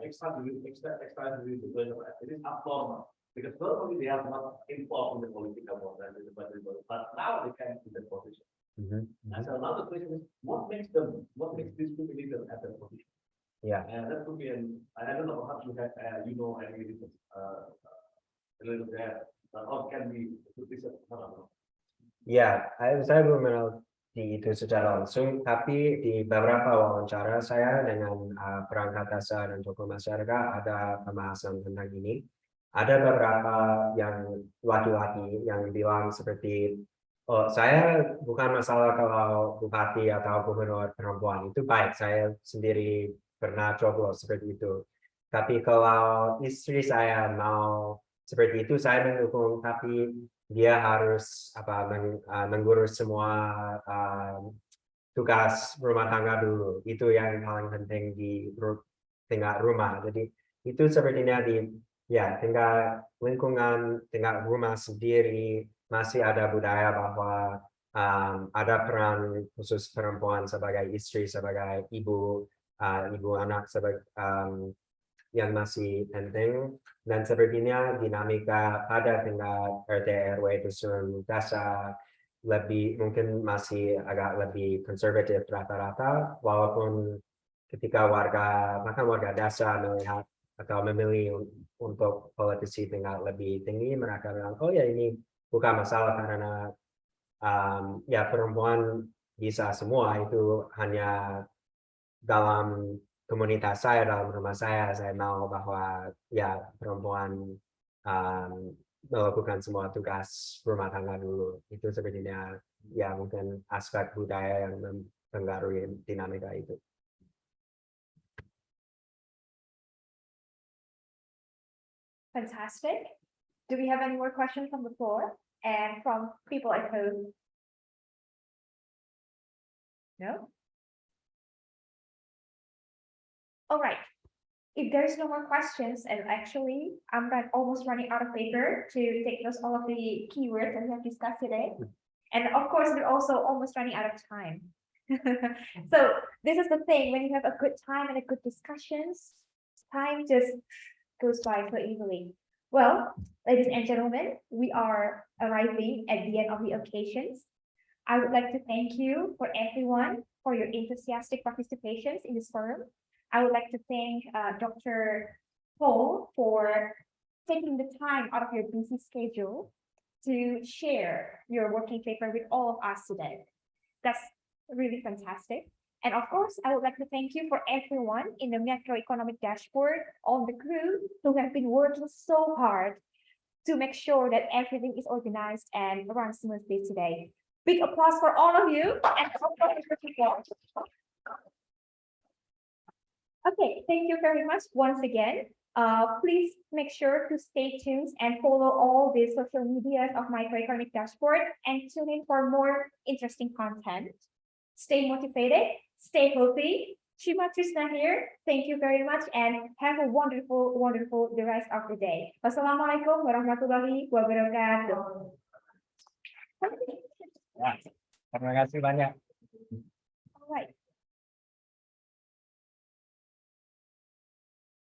extraordinary, it is abnormal. Because normally they are not involved in the political process, but now they can in the position. And so another question is, what makes these two leaders at that position? Yeah. And that could be I don't know, perhaps you have any a little there, or can be this? Ya, saya belum meneliti itu secara langsung, tapi di beberapa wawancara saya dengan perangkat desa dan tokoh masyarakat ada pembahasan tentang ini. Ada beberapa yang laki-laki yang bilang seperti, oh saya bukan masalah kalau bupati atau gubernur perempuan, itu baik, saya sendiri pernah coblos seperti itu. Tapi kalau istri saya mau seperti itu, saya mendukung, tapi dia harus mengurus semua tugas rumah tangga dulu. Itu yang paling penting di tingkat rumah. Jadi itu sepertinya di tingkat lingkungan, tingkat rumah sendiri masih ada budaya bahwa ada peran khusus perempuan sebagai istri, sebagai ibu anak, sebagai yang masih penting, dan sepertinya dinamika pada tingkat RT RW dusun desa lebih mungkin masih agak lebih konservatif rata-rata, walaupun ketika warga desa melihat atau memilih untuk politisi tingkat lebih tinggi, mereka bilang, oh ya ini bukan masalah karena perempuan bisa semua, itu hanya dalam komunitas saya, dalam rumah saya mau bahwa ya perempuan melakukan semua tugas rumah tangga dulu. Itu sebenarnya ya mungkin aspek budaya yang mempengaruhi dinamika itu. Fantastic. Do we have any more questions from the floor and from people at home? No? All right. If there's no more questions, and actually I'm almost running out of paper to take notes all of the keywords that we have discussed today. And of course, we're also almost running out of time. So this is the thing, when you have a good time and a good discussions, time just goes by so easily. Well, ladies and gentlemen, we are arriving at the end of the occasions. I would like to thank you for everyone for your enthusiastic participations in this forum. I would like to thank Dr. Paul for taking the time out of your busy schedule to share your working paper with all of us today. That's really fantastic. And of course, I would like to thank you for everyone in the macroeconomic dashboard, all the crew who have been working so hard to make sure that everything is organized and runs smoothly today. Big applause for all of you and okay, thank you very much once again. Please make sure to stay tuned and follow all the social medias of Microeconomic Dashboard and tune in for more interesting content. Stay motivated, stay healthy. Shima Trishna here. Thank you very much and have a wonderful, wonderful the rest of the day. Wassalamualaikum warahmatullahi wabarakatuh. Ya, terima kasih banyak. All right.